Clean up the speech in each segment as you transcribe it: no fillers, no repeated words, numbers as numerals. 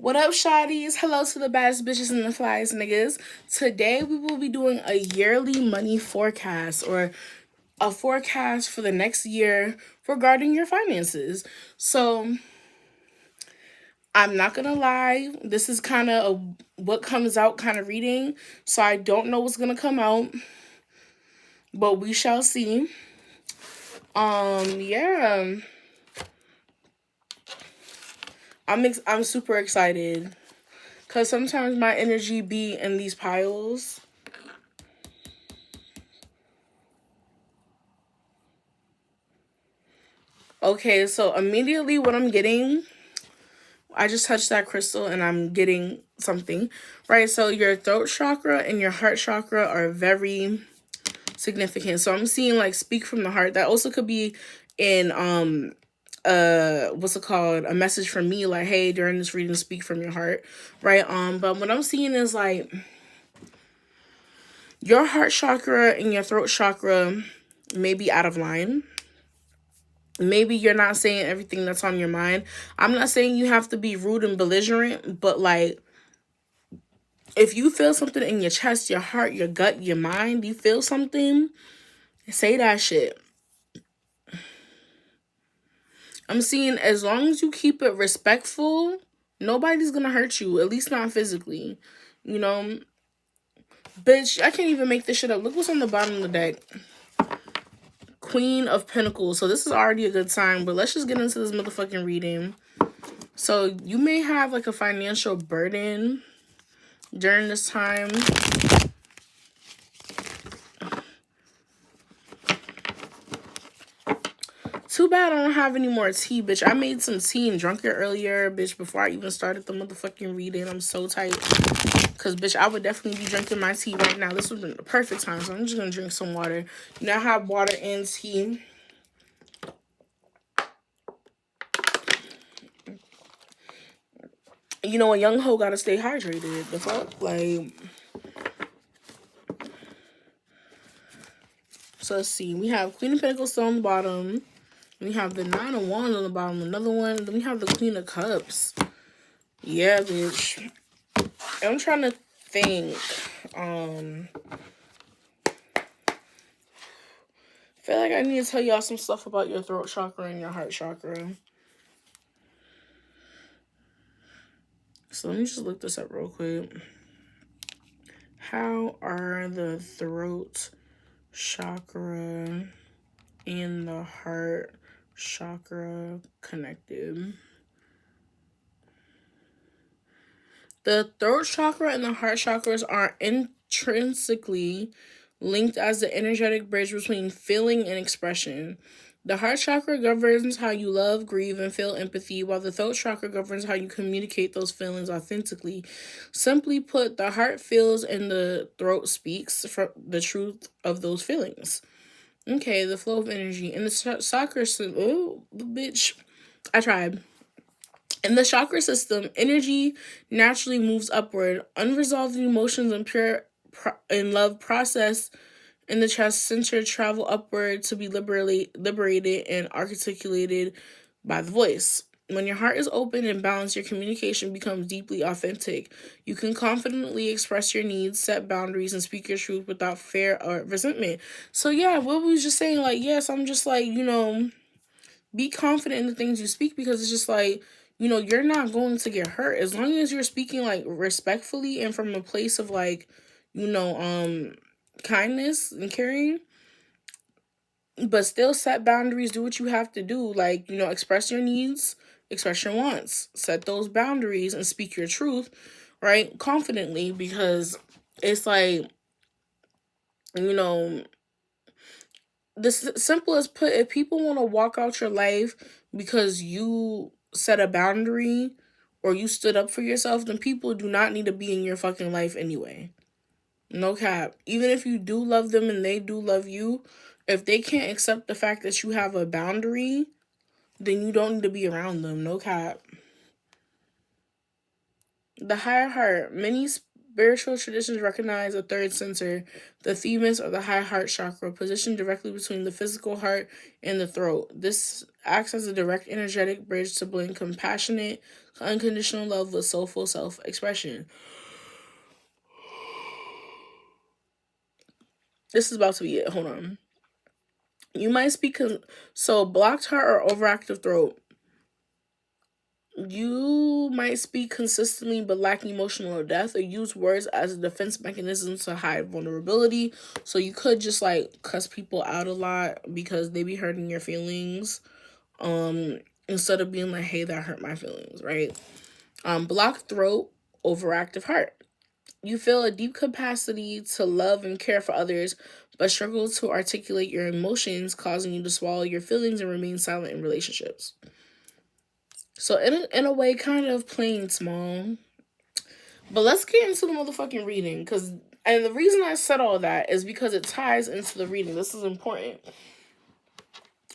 What up, shawties? Hello to the baddest bitches and the flyest niggas. Today we will be doing a yearly money forecast or a forecast for the next year regarding your finances. So I'm not gonna lie, this is kind of what comes out kind of reading. So I don't know what's gonna come out, but we shall see. Yeah, I'm super excited because sometimes my energy be in these piles. Okay, so immediately what I'm getting, I just touched that crystal and I'm getting something, right? So your throat chakra and your heart chakra are very significant. So I'm seeing like speak from the heart. That also could be in what's it called? A message from me like, hey, during this reading, speak from your heart, right? But what I'm seeing is like your heart chakra and your throat chakra may be out of line. Maybe you're not saying everything that's on your mind. I'm not saying you have to be rude and belligerent, but like if you feel something in your chest, your heart, your gut, your mind, you feel something, say that shit. I'm seeing as long as you keep it respectful, nobody's gonna hurt you, at least not physically. You know, bitch, I can't even make this shit up. Look what's on the bottom of the deck. Queen of Pentacles. So this is already a good sign, but let's just get into this motherfucking reading. So you may have like a financial burden during this time. Too bad I don't have any more tea, bitch. I made some tea and drunk it earlier, bitch, before I even started the motherfucking reading. I'm so tight. Because, bitch, I would definitely be drinking my tea right now. This would have been the perfect time, so I'm just going to drink some water. You know, I have water and tea. You know, a young hoe got to stay hydrated. The fuck? Like... So, let's see. We have Queen of Pentacles still on the bottom. We have the Nine of Wands on the bottom. Another one. Then we have the Queen of Cups. Yeah, bitch. I'm trying to think. I feel like I need to tell y'all some stuff about your throat chakra and your heart chakra. So let me just look this up real quick. How are the throat chakra and the heart chakra connected? The throat chakra and the heart chakras are intrinsically linked as the energetic bridge between feeling and expression. The heart chakra governs how you love, grieve, and feel empathy, while the throat chakra governs how you communicate those feelings authentically. Simply put, the heart feels and the throat speaks from the truth of those feelings. Okay, the flow of energy. In the chakra system, oh, bitch, I tried. In the chakra system, energy naturally moves upward. Unresolved emotions and pure and love process in the chest center travel upward to be liberated and articulated by the voice. When your heart is open and balanced, your communication becomes deeply authentic. You can confidently express your needs, set boundaries, and speak your truth without fear or resentment. So yeah, what we was just saying, like, yes, I'm just like, be confident in the things you speak, because it's just like, you're not going to get hurt as long as you're speaking like respectfully and from a place of like, kindness and caring, but still set boundaries, do what you have to do, like, express your needs, express your wants, set those boundaries and speak your truth, right, confidently, because it's like, the simplest put, if people want to walk out your life because you set a boundary or you stood up for yourself, then people do not need to be in your fucking life anyway. No cap. Even if you do love them and they do love you, if they can't accept the fact that you have a boundary, then you don't need to be around them. No cap. The higher heart. Many Spiritual traditions recognize a third center, the thymus or the high heart chakra, positioned directly between the physical heart and the throat. This acts as a direct energetic bridge to blend compassionate, unconditional love with soulful self expression. This is about to be it. Hold on. You might speak. So, blocked heart or overactive throat. You might speak consistently but lack emotional depth, or use words as a defense mechanism to hide vulnerability. So you could just like cuss people out a lot because they be hurting your feelings. Instead of being like, hey, that hurt my feelings, right? Blocked throat, overactive heart. You feel a deep capacity to love and care for others, but struggle to articulate your emotions, causing you to swallow your feelings and remain silent in relationships. So in a way, kind of playing small. But let's get into the motherfucking reading, and the reason I said all that is because it ties into the reading. This is important.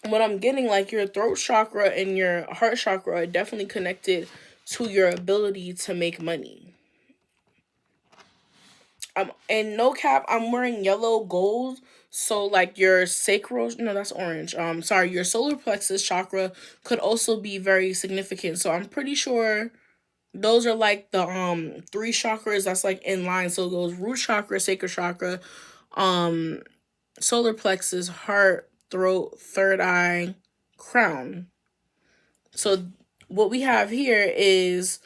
What I'm getting, like your throat chakra and your heart chakra are definitely connected to your ability to make money. And no cap, I'm wearing yellow gold. So like your sacral, no, that's orange. Sorry, your solar plexus chakra could also be very significant. So I'm pretty sure those are like the three chakras that's like in line. So it goes root chakra, sacral chakra, um solar plexus, heart, throat, third eye, crown. So what we have here is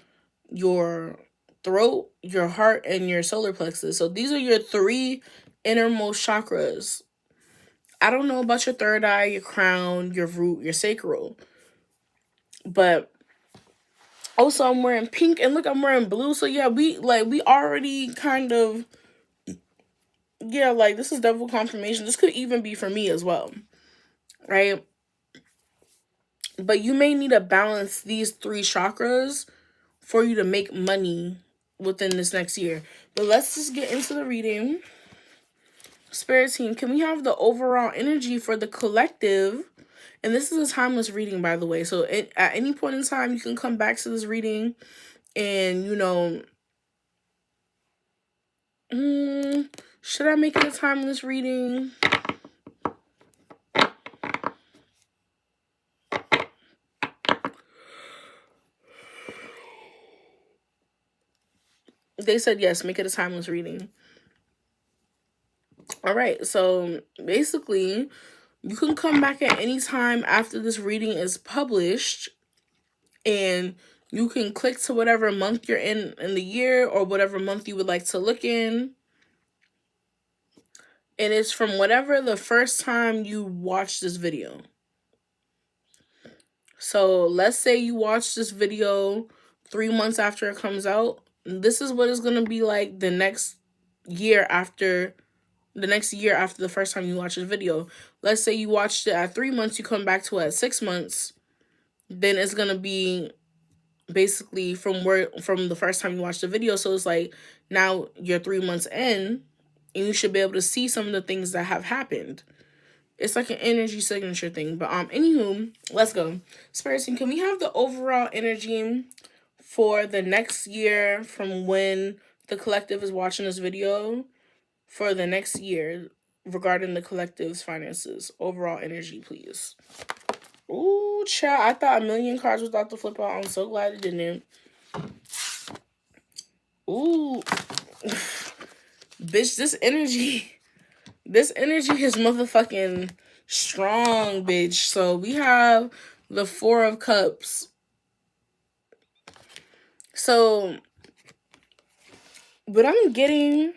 your throat, your heart, and your solar plexus. So these are your three innermost chakras. I don't know about your third eye, your crown, your root, your sacral. But also I'm wearing pink, and look, I'm wearing blue. So yeah, we already kind of, yeah, like this is double confirmation. This could even be for me as well. Right? But you may need to balance these three chakras for you to make money within this next year. But let's just get into the reading. Spirit team, can we have the overall energy for the collective? And this is a timeless reading, by the way. So at any point in time, you can come back to this reading and, should I make it a timeless reading? They said yes, make it a timeless reading. All right, so basically, you can come back at any time after this reading is published, and you can click to whatever month you're in the year, or whatever month you would like to look in. And it's from whatever the first time you watch this video. So let's say you watch this video 3 months after it comes out. This is what it's going to be like the next year after the first time you watch this video. Let's say you watched it at 3 months, you come back to it at 6 months. Then it's going to be basically from the first time you watched the video. So it's like now you're 3 months in, and you should be able to see some of the things that have happened. It's like an energy signature thing. But anywho, let's go. Spirit team, can we have the overall energy for the next year from when the collective is watching this video, for the next year regarding the collective's finances? Overall energy, please. Ooh, child, I thought a million cards was about to flip out. I'm so glad it didn't. Ooh. Bitch, this energy is motherfucking strong, bitch. So we have the Four of Cups. So what I'm getting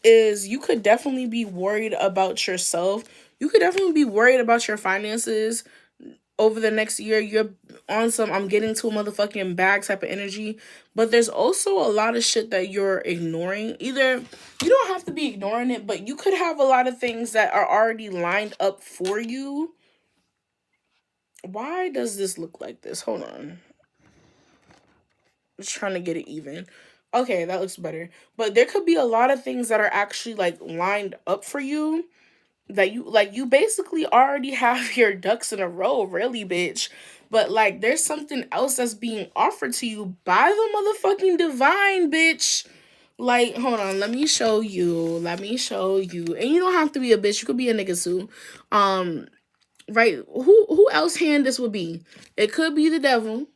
is you could definitely be worried about yourself. You could definitely be worried about your finances over the next year. You're on some I'm getting to a motherfucking bag type of energy. But there's also a lot of shit that you're ignoring. Either you don't have to be ignoring it, but you could have a lot of things that are already lined up for you. Why does this look like this? Hold on. Just trying to get it even. Okay, that looks better. But there could be a lot of things that are actually like lined up for you, that you basically already have your ducks in a row, really, bitch. But like there's something else that's being offered to you by the motherfucking divine, bitch. Like, hold on, let me show you. Let me show you. And you don't have to be a bitch. You could be a nigga too. Right? Who else hand this would be? It could be the devil.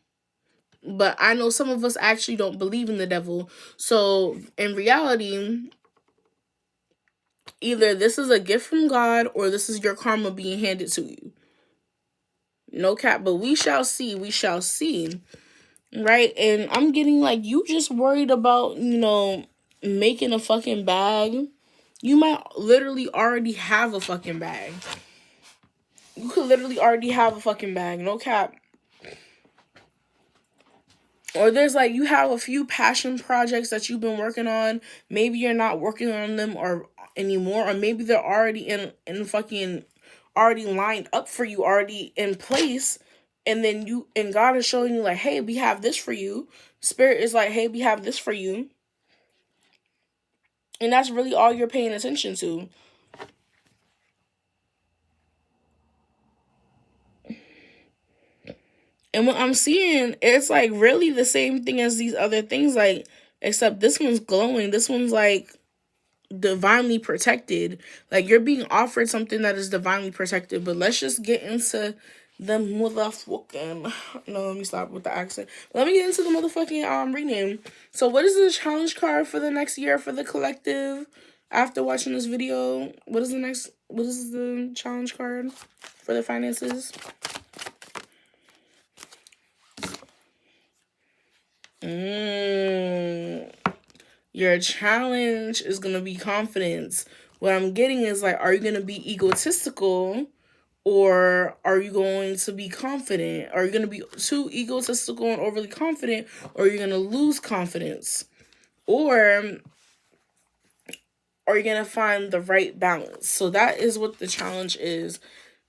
But I know some of us actually don't believe in the devil. So in reality, either this is a gift from God or this is your karma being handed to you. No cap, but we shall see. We shall see. Right? And I'm getting like, you just worried about, making a fucking bag. You might literally already have a fucking bag. You could literally already have a fucking bag. No cap. Or there's like, you have a few passion projects that you've been working on. Maybe you're not working on them or anymore, or maybe they're already in fucking already lined up for you, already in place. And then God is showing you like, hey, we have this for you. Spirit is like, hey, we have this for you. And that's really all you're paying attention to. And what I'm seeing, it's like really the same thing as these other things, like, except this one's glowing. This one's like divinely protected. Like, you're being offered something that is divinely protected. But let's just get into the motherfucking, no, let me stop with the accent. Let me get into the motherfucking rename. So what is the challenge card for the next year for the collective? After watching this video, what is the challenge card for the finances? Your challenge is going to be confidence. What I'm getting is like, are you going to be egotistical or are you going to be confident? Are you going to be too egotistical and overly confident, or are you going to lose confidence? Or are you going to find the right balance? So that is what the challenge is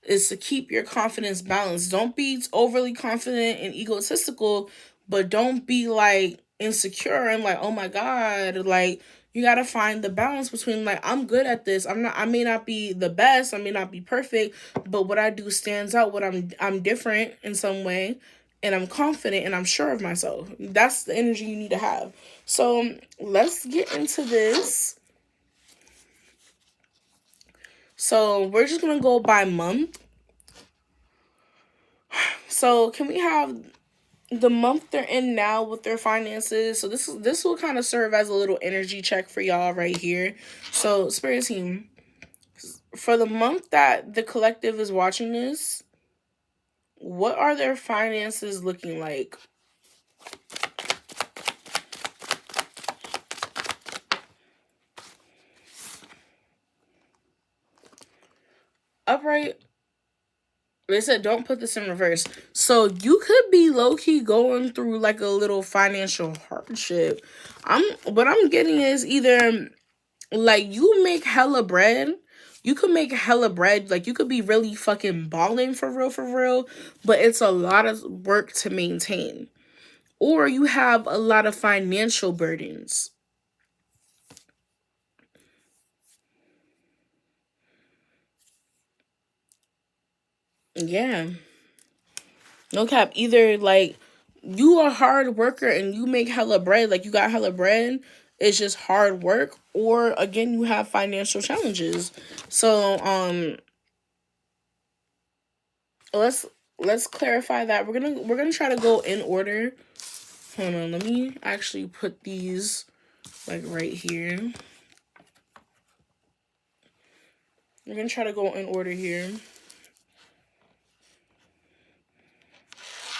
to keep your confidence balanced. Don't be overly confident and egotistical, but don't be like insecure and like, oh my God, like, you got to find the balance between like, I'm good at this. I may not be the best. I may not be perfect, but what I do stands out. I'm different in some way, and I'm confident and I'm sure of myself. That's the energy you need to have. So let's get into this. So we're just going to go by month. So can we have the month they're in now with their finances? So this will kind of serve as a little energy check for y'all right here. So Spirit Team, for the month that the collective is watching this, what are their finances looking like? Upright. They said don't put this in reverse. So you could be low-key going through like a little financial hardship. What I'm getting is either like you make hella bread. You could make hella bread. Like, you could be really fucking balling for real. But it's a lot of work to maintain. Or you have a lot of financial burdens. Yeah. No cap. Either like you are a hard worker and you make hella bread. Like, you got hella bread. It's just hard work. Or again, you have financial challenges. So let's clarify that. We're gonna try to go in order. Hold on, let me actually put these like right here. We're gonna try to go in order here.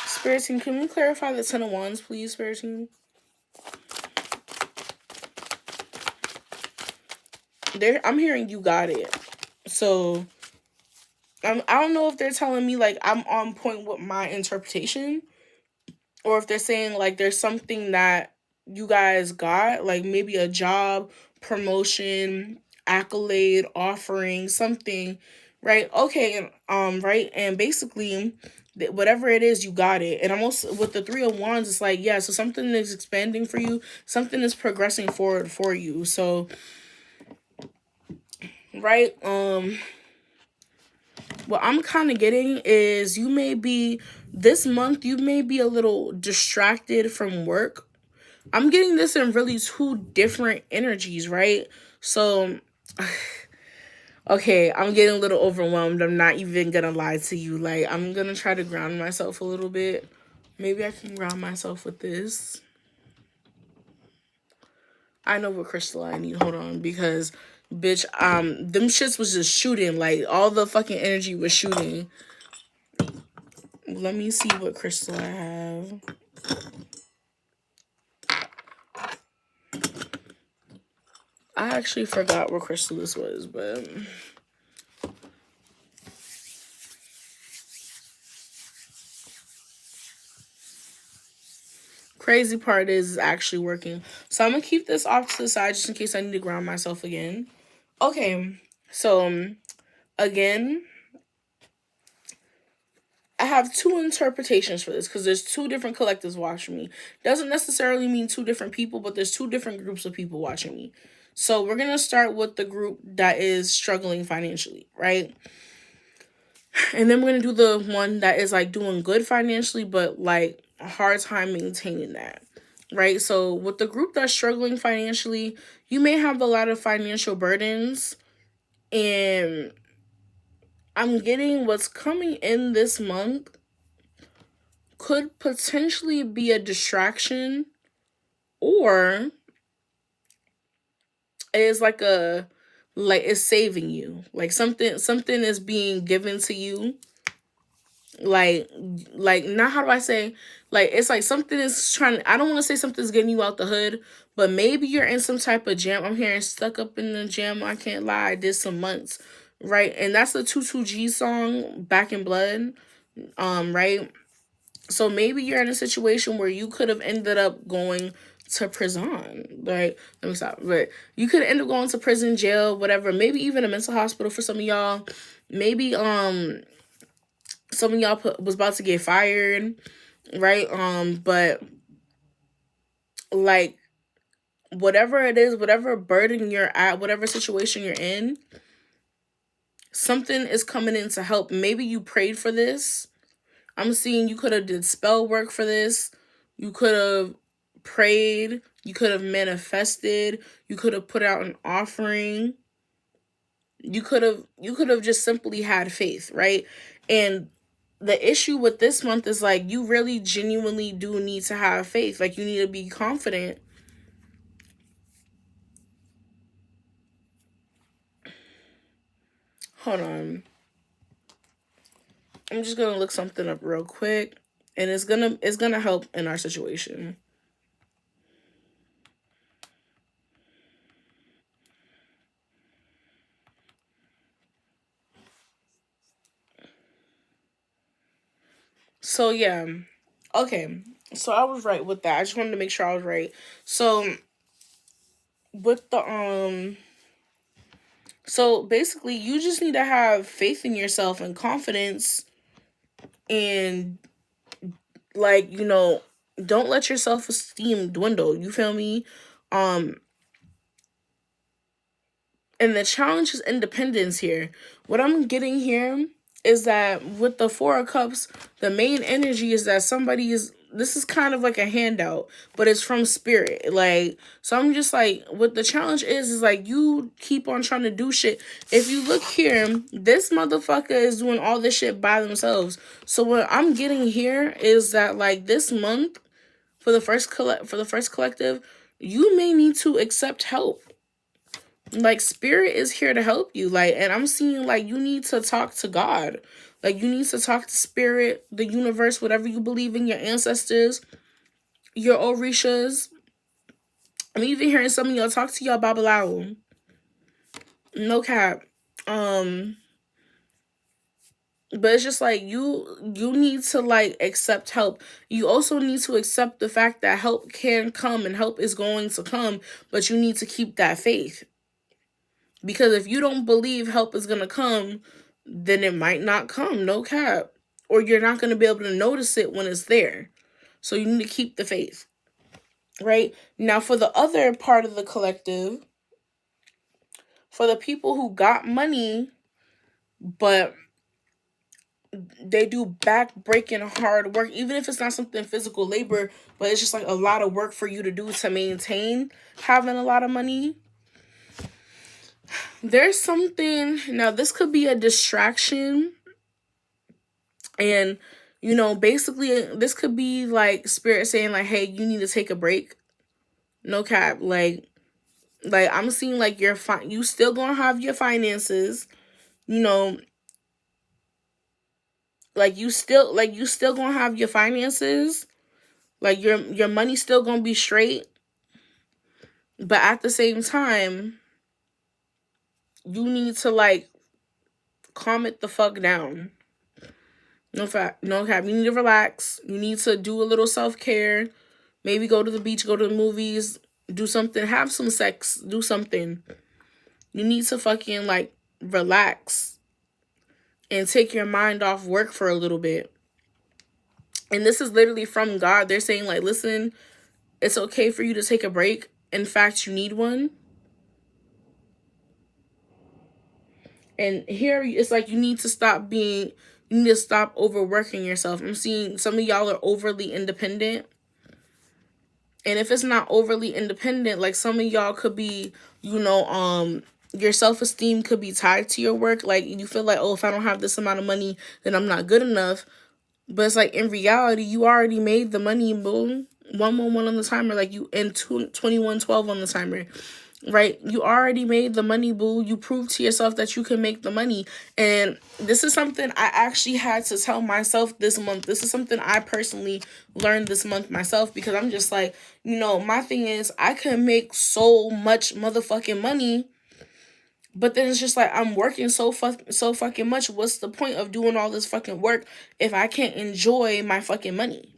Spirit Team, can we clarify the 10 of Wands, please, Spirit Team? I'm hearing you got it. So I don't know if they're telling me like I'm on point with my interpretation, or if they're saying like there's something that you guys got, like maybe a job, promotion, accolade, offering, something, right? Okay, right, and basically whatever it is, you got it. And I'm also with the 3 of Wands, it's like, yeah, so something is expanding for you, something is progressing forward for you. So right, what I'm kind of getting is this month you may be a little distracted from work. I'm getting this in really two different energies, right? So, okay, I'm getting a little overwhelmed. I'm not even gonna lie to you. Like, I'm gonna try to ground myself a little bit. Maybe I can ground myself with this. I know what crystal I need. Hold on, because bitch, them shits was just shooting. Like, all the fucking energy was shooting. Let me see what crystal I have. I actually forgot what crystal this was, but crazy part is it's actually working. So I'm gonna keep this off to the side just in case I need to ground myself again. Okay, so again, I have two interpretations for this because there's two different collectives watching me. Doesn't necessarily mean two different people, but there's two different groups of people watching me. So we're gonna start with the group that is struggling financially, right? And then we're gonna do the one that is like doing good financially, but like a hard time maintaining that. Right? So with the group that's struggling financially, you may have a lot of financial burdens, and I'm getting what's coming in this month could potentially be a distraction, or is like it's saving you. Like something is being given to you, like not, how do I say, like it's like something is trying, I don't want to say something's getting you out the hood, but maybe you're in some type of jam. I'm hearing stuck up in the jam. I can't lie, I did some months, right? And that's the 22G song, Back in Blood, right? So maybe you're in a situation where you could have ended up going to prison, right? Let me stop. But you could end up going to prison, jail, whatever, maybe even a mental hospital for some of y'all. Maybe some of y'all was about to get fired, right? But like whatever it is, whatever burden you're at, whatever situation you're in, something is coming in to help. Maybe you prayed for this. I'm seeing you could have did spell work for this. You could have prayed. You could have manifested. You could have put out an offering. You could have just simply had faith, right? And the issue with this month is like you really genuinely do need to have faith. Like you need to be confident. Hold on. I'm just gonna look something up real quick, and it's gonna help in our situation. So yeah. Okay. So I was right with that. I just wanted to make sure I was right. So with the so basically you just need to have faith in yourself and confidence, and like, don't let your self-esteem dwindle. You feel me? Um and the challenge is independence here. What I'm getting here is that with the Four of Cups, the main energy is that somebody is. This is kind of like a handout, but it's from spirit. Like, so I'm just like, what the challenge is like you keep on trying to do shit. If you look here, this motherfucker is doing all this shit by themselves. So what I'm getting here is that like this month, for the first collective, you may need to accept help. Like spirit is here to help you, like, and I'm seeing like you need to talk to God, like you need to talk to spirit, the universe, whatever you believe in, your ancestors, your orishas. I'm even hearing some of y'all talk to y'all babalawo. No cap. um but it's just like you need to like accept help. You also need to accept the fact that help can come and help is going to come, but you need to keep that faith. Because if you don't believe help is going to come, then it might not come, no cap. Or you're not going to be able to notice it when it's there. So you need to keep the faith, right? Now, for the other part of the collective, for the people who got money, but they do back-breaking hard work, even if it's not something physical labor, but it's just like a lot of work for you to do to maintain having a lot of money. There's something, now this could be a distraction, and basically this could be like spirit saying like, hey, you need to take a break. No cap. Like I'm seeing like you still gonna have your finances, you know, you still gonna have your finances, like your money still gonna be straight, but at the same time, you need to like calm it the fuck down. No cap. You need to relax. You need to do a little self-care. Maybe go to the beach, go to the movies, do something, have some sex, do something. You need to fucking like relax and take your mind off work for a little bit. And this is literally from God. They're saying like, listen, it's okay for you to take a break. In fact, you need one. And here it's like you need to stop overworking yourself. I'm seeing some of y'all are overly independent. And if it's not overly independent, like some of y'all could be, your self-esteem could be tied to your work. Like you feel like, oh, if I don't have this amount of money, then I'm not good enough. But it's like in reality, you already made the money, boom. 111 on the timer, like you and 2112 on the timer. Right? You already made the money, boo. You proved to yourself that you can make the money. And this is something I actually had to tell myself this month. This is something I personally learned this month myself, because I'm just like, my thing is I can make so much motherfucking money, but then it's just like I'm working so fucking much. What's the point of doing all this fucking work if I can't enjoy my fucking money?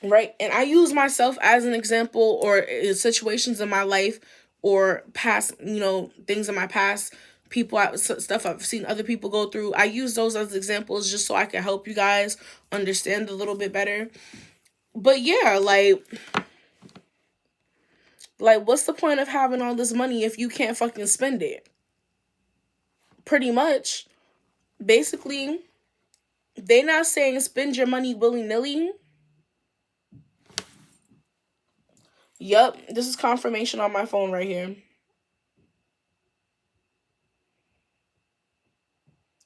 Right? And I use myself as an example, or situations in my life, or past, things in my past, stuff I've seen other people go through. I use those as examples just so I can help you guys understand a little bit better. But yeah, like what's the point of having all this money if you can't fucking spend it? Pretty much. Basically, they not saying spend your money willy-nilly. Yup, this is confirmation on my phone right here.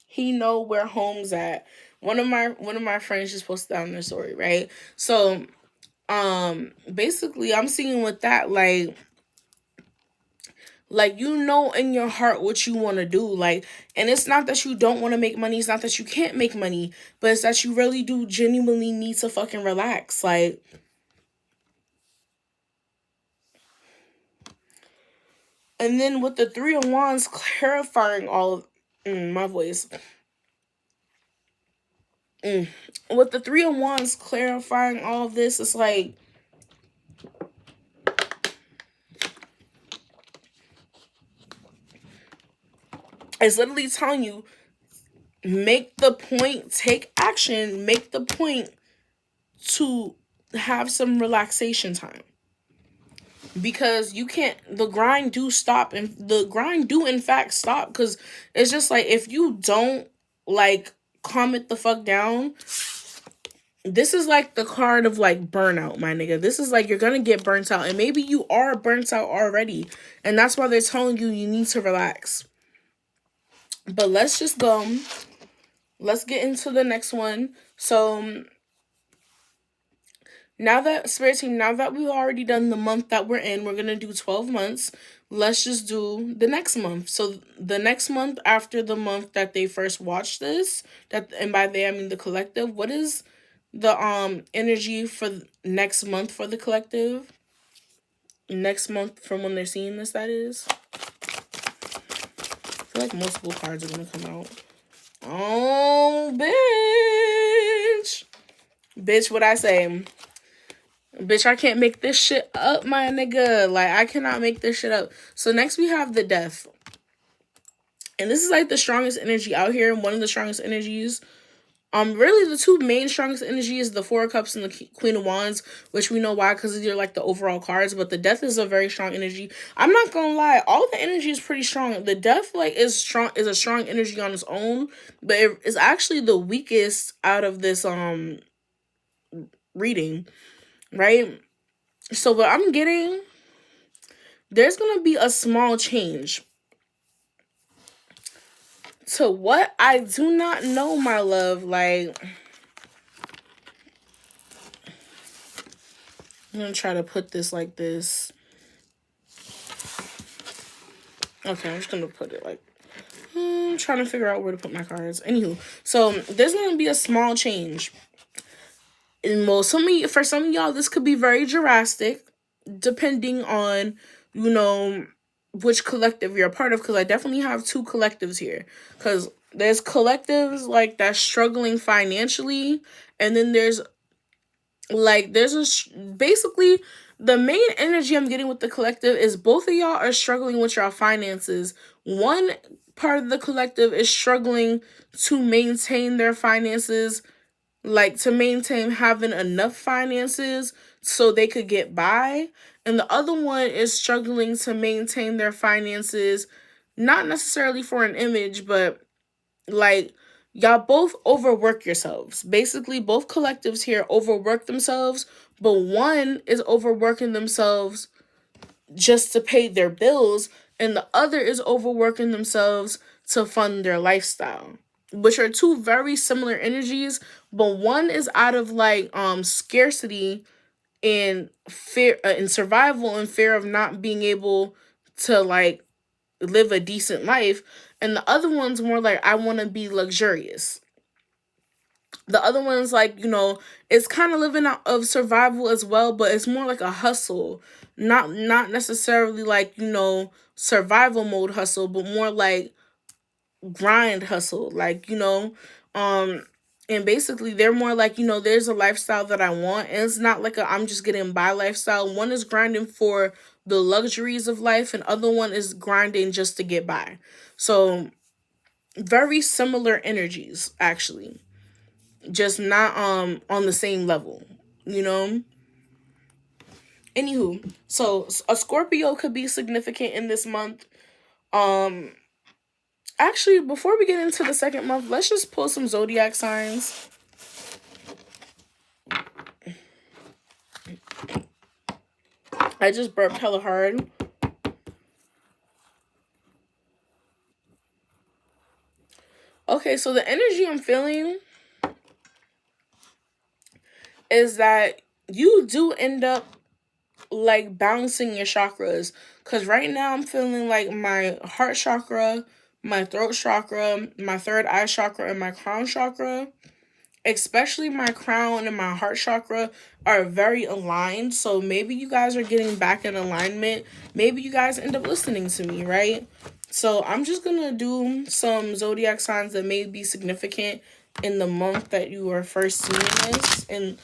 He know where home's at. One of my friends just posted down their story, right? So, basically, I'm seeing with that, like in your heart what you want to do, like, and it's not that you don't want to make money, it's not that you can't make money, but it's that you really do genuinely need to fucking relax, like. And then with the Three of Wands clarifying all of my voice. With the Three of Wands clarifying all of this, it's like it's literally telling you, make the point, take action, make the point to have some relaxation time. Because you can't, the grind do stop, and the grind do in fact stop, because it's just like, if you don't like calm it the fuck down, this is like the card of like burnout, my nigga. This is like you're gonna get burnt out, and maybe you are burnt out already, and that's why they're telling you need to relax. But let's just go. Let's get into the next one. So now that Spirit Team, now that we've already done the month that we're in, we're gonna do 12 months. Let's just do the next month. So the next month after the month that they first watched this, and by they I mean the collective, what is the energy for next month for the collective? Next month from when they're seeing this, that is. I feel like multiple cards are gonna come out. Oh, bitch. Bitch, what I say? Bitch, I can't make this shit up, my nigga. Like, I cannot make this shit up. So next we have the Death. And this is like the strongest energy out here, and one of the strongest energies. Really, the two main strongest energy is the Four of Cups and the Queen of Wands, which we know why, because they're like the overall cards. But the Death is a very strong energy. I'm not gonna lie, all the energy is pretty strong. The Death like is a strong energy on its own, but it is actually the weakest out of this reading, right? So what I'm getting, there's gonna be a small change to what I do not know, my love. Like, I'm gonna try to put this like this. Okay, I'm just gonna put it like, I'm trying to figure out where to put my cards. Anywho, so there's gonna be a small change. And well, for some of y'all, this could be very drastic, depending on, you know, which collective you're a part of. Because I definitely have two collectives here. Because there's collectives like that's struggling financially, and then there's basically the main energy I'm getting with the collective is both of y'all are struggling with your finances. One part of the collective is struggling to maintain their finances, like to maintain having enough finances so they could get by. And the other one is struggling to maintain their finances, not necessarily for an image, but like y'all both overwork yourselves. Basically, both collectives here overwork themselves, but one is overworking themselves just to pay their bills, and the other is overworking themselves to fund their lifestyle, which are two very similar energies, but one is out of like scarcity and fear and survival and fear of not being able to like live a decent life, and the other one's more like I want to be luxurious. The other one's like, it's kind of living out of survival as well, but it's more like a hustle, not necessarily like, survival mode hustle, but more like grind hustle, like, and basically they're more like, there's a lifestyle that I want, and it's not like I'm just getting by lifestyle. One is grinding for the luxuries of life, and other one is grinding just to get by. So very similar energies, actually, just not on the same level, you know. Anywho, so a Scorpio could be significant in this month. Actually, before we get into the second month, let's just pull some zodiac signs. I just burped hella hard. Okay, so the energy I'm feeling is that you do end up like balancing your chakras, because right now I'm feeling like my heart chakra, my throat chakra, my third eye chakra, and my crown chakra, especially my crown and my heart chakra, are very aligned. So maybe you guys are getting back in alignment. Maybe you guys end up listening to me, right? So I'm just gonna do some zodiac signs that may be significant in the month that you are first seeing this, and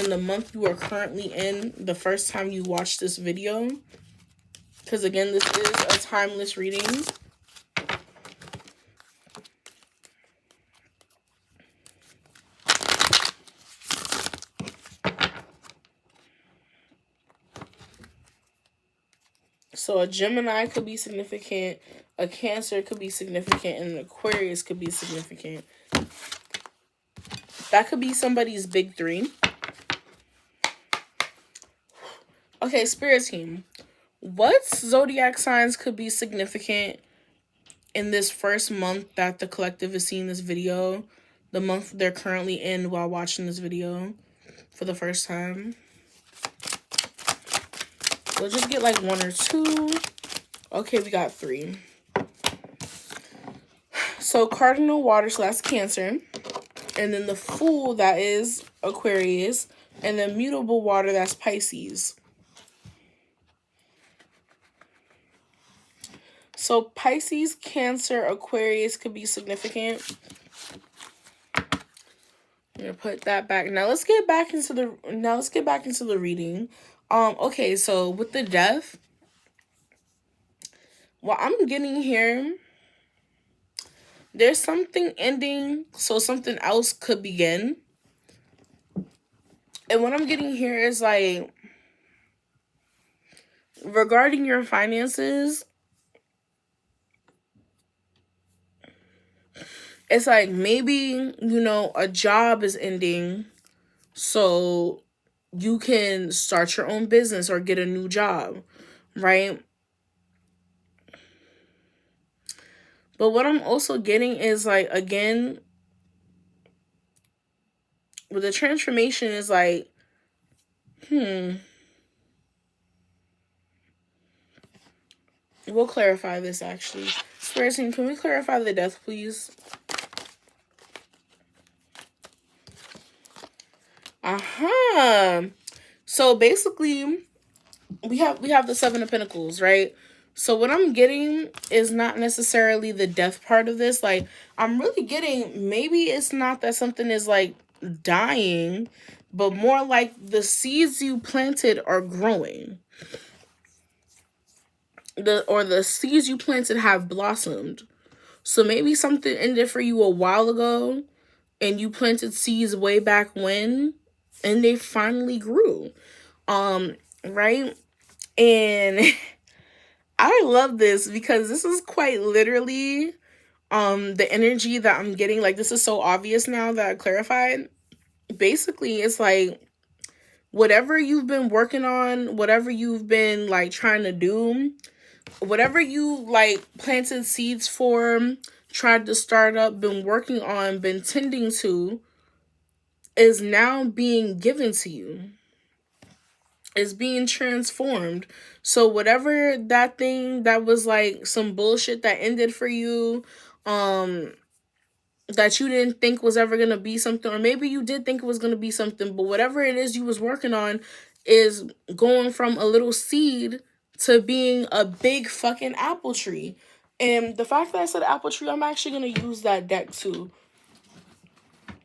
in the month you are currently in the first time you watch this video. Because again, this is a timeless reading. So a Gemini could be significant, a Cancer could be significant, and an Aquarius could be significant. That could be somebody's big three. Okay, Spirit team. What zodiac signs could be significant in this first month that the collective is seeing this video? The month they're currently in while watching this video for the first time. We'll just get like one or two. Okay, we got three. So cardinal water, so that's Cancer. And then the Fool, that is Aquarius. And then mutable water, that's Pisces. So Pisces, Cancer, Aquarius could be significant. I'm gonna put that back. Now let's get back into the reading. Okay, so with the Death, what I'm getting here There's something ending so something else could begin. And what I'm getting here is like, regarding your finances, it's like maybe, a job is ending so you can start your own business or get a new job, right? But what I'm also getting is like, again, with the transformation is like, we'll clarify this actually. Spirit team, can we clarify the death, please? So basically, we have the Seven of Pentacles, right? So what I'm getting is not necessarily the death part of this. Like, I'm really getting, maybe it's not that something is like dying, but more like the seeds you planted are growing. The seeds you planted have blossomed. So maybe something ended for you a while ago and you planted seeds way back when and they finally grew. Right? And I love this because this is quite literally the energy that I'm getting. Like, this is so obvious now that I clarified. Basically, it's like whatever you've been working on, whatever you've been like trying to do, whatever you like planted seeds for, tried to start up, been working on, been tending to, is now being given to you. Is being transformed. So whatever that thing that was like some bullshit that ended for you, that you didn't think was ever gonna be something, or maybe you did think it was gonna be something, but whatever it is you was working on is going from a little seed to being a big fucking apple tree. And the fact that I said apple tree, I'm actually gonna use that deck too.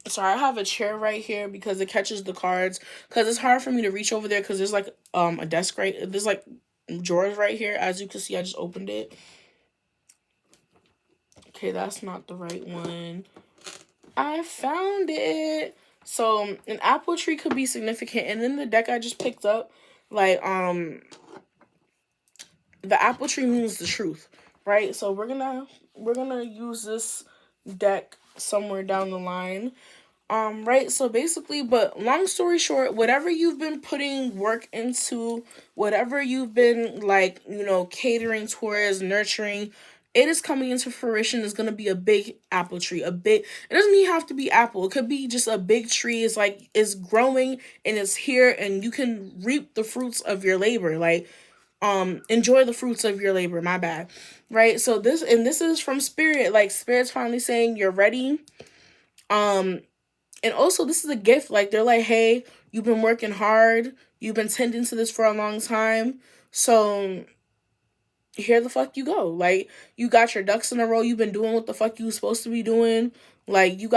Sorry, I have a chair right here because it catches the cards. Because it's hard for me to reach over there because there's like a desk right. There's like drawers right here. As you can see, I just opened it. Okay, that's not the right one. I found it. So an apple tree could be significant. And then the deck I just picked up, like the apple tree means the truth, right? So we're gonna use this deck somewhere down the line. Right, so basically, but long story short, whatever you've been putting work into, whatever you've been like, catering towards, nurturing, it is coming into fruition. Is gonna be a big apple tree. It doesn't even have to be apple. It could be just a big tree. It's like it's growing and it's here and you can reap the fruits of your labor. Like, enjoy the fruits of your labor, my bad. Right? So this is from spirit. Like, spirit's finally saying you're ready. And also, this is a gift. Like, they're like, hey, you've been working hard. You've been tending to this for a long time. So, here the fuck you go. Like, you got your ducks in a row. You've been doing what the fuck you was supposed to be doing. Like, you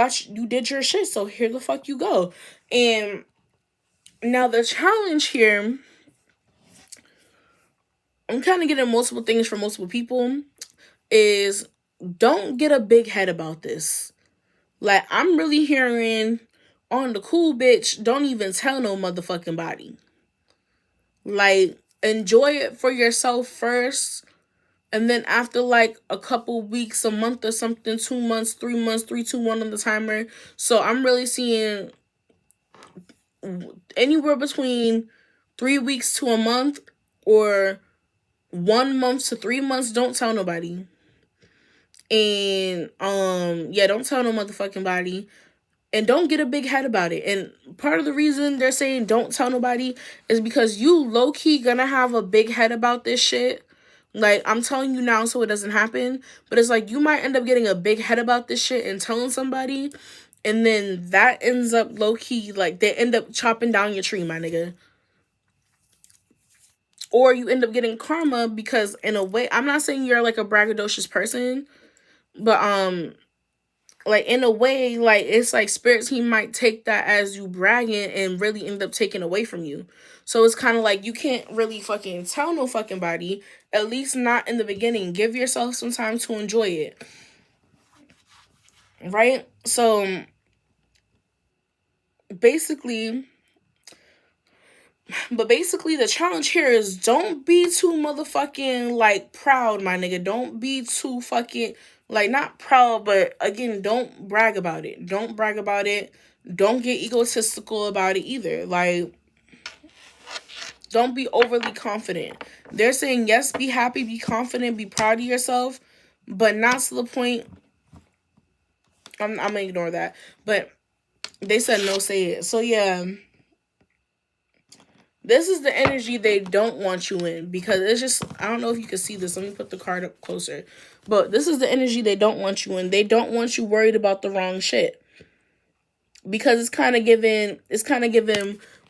did your shit. So, here the fuck you go. And now the challenge here, I'm kind of getting multiple things from multiple people, is don't get a big head about this. Like, I'm really hearing on the cool bitch, don't even tell no motherfucking body. Like, enjoy it for yourself first. And then after like a couple weeks, a month or something, 2 months, 3 months, 3, 2, 1 on the timer. So I'm really seeing anywhere between 3 weeks to a month, or 1 month to 3 months. Don't tell nobody. And yeah, don't tell no motherfucking body. And don't get a big head about it. And part of the reason they're saying don't tell nobody is because you low-key gonna have a big head about this shit. Like, I'm telling you now so it doesn't happen. But it's like you might end up getting a big head about this shit and telling somebody. And then that ends up low-key, like, they end up chopping down your tree, my nigga. Or you end up getting karma because, in a way, I'm not saying you're like a braggadocious person. But, like, in a way, like, it's like spirits, he might take that as you bragging and really end up taking away from you. So it's kind of like you can't really fucking tell no fucking body, at least not in the beginning. Give yourself some time to enjoy it. right? So basically, the challenge here is don't be too motherfucking like proud, my nigga. Don't be too fucking like not proud, but again, don't brag about it. Don't brag about it. Don't get egotistical about it either. Like, don't be overly confident. They're saying yes, be happy, be confident, be proud of yourself, but not to the point. I'm gonna ignore that. But they said no, say it. So yeah, this is the energy they don't want you in, because it's just, I don't know if you can see this. Let me put the card up closer. But this is the energy they don't want you in. They don't want you worried about the wrong shit. Because it's kind of given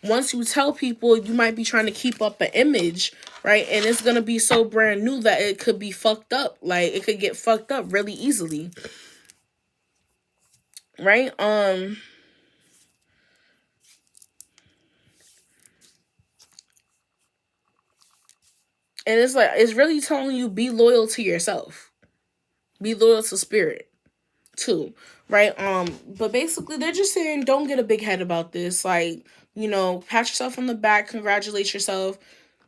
once you tell people, you might be trying to keep up an image, right? And it's going to be so brand new that it could be fucked up. Like, it could get fucked up really easily. Right? And it's like, it's really telling you, be loyal to yourself. Be loyal to spirit too. Right? But basically they're just saying don't get a big head about this. Like, pat yourself on the back, congratulate yourself,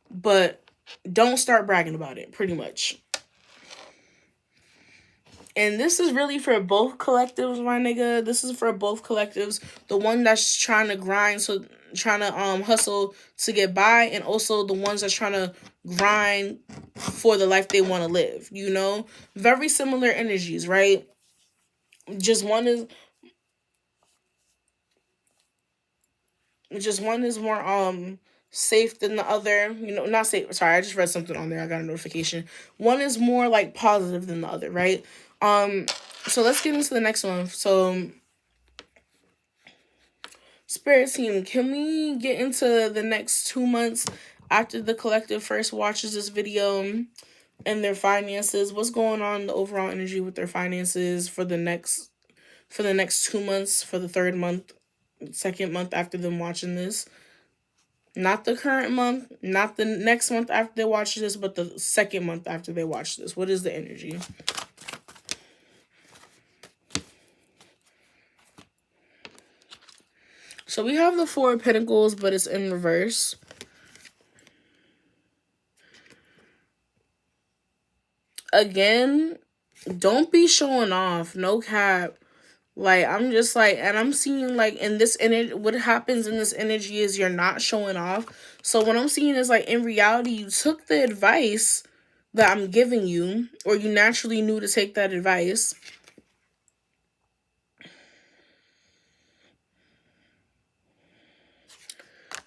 but don't start bragging about it, pretty much. And this is really for both collectives, my nigga. This is for both collectives. The one that's trying to grind, so trying to hustle to get by, and also the ones that's trying to grind for the life they want to live. Very similar energies, right? Just one is more safe than the other. Not safe. Sorry, I just read something on there. I got a notification. One is more like positive than the other, right? So let's get into the next one. So Spirit team, can we get into the next 2 months after the collective first watches this video and their finances? What's going on, the overall energy with their finances for the next 2 months, for the third month, second month after them watching this? Not the current month, not the next month after they watch this, but the second month after they watch this. What is the energy? So we have the Four of Pentacles, but it's in reverse. Again, don't be showing off. No cap. Like, I'm just like, and I'm seeing like in this energy, what happens in this energy is you're not showing off. So what I'm seeing is like, in reality, you took the advice that I'm giving you, or you naturally knew to take that advice.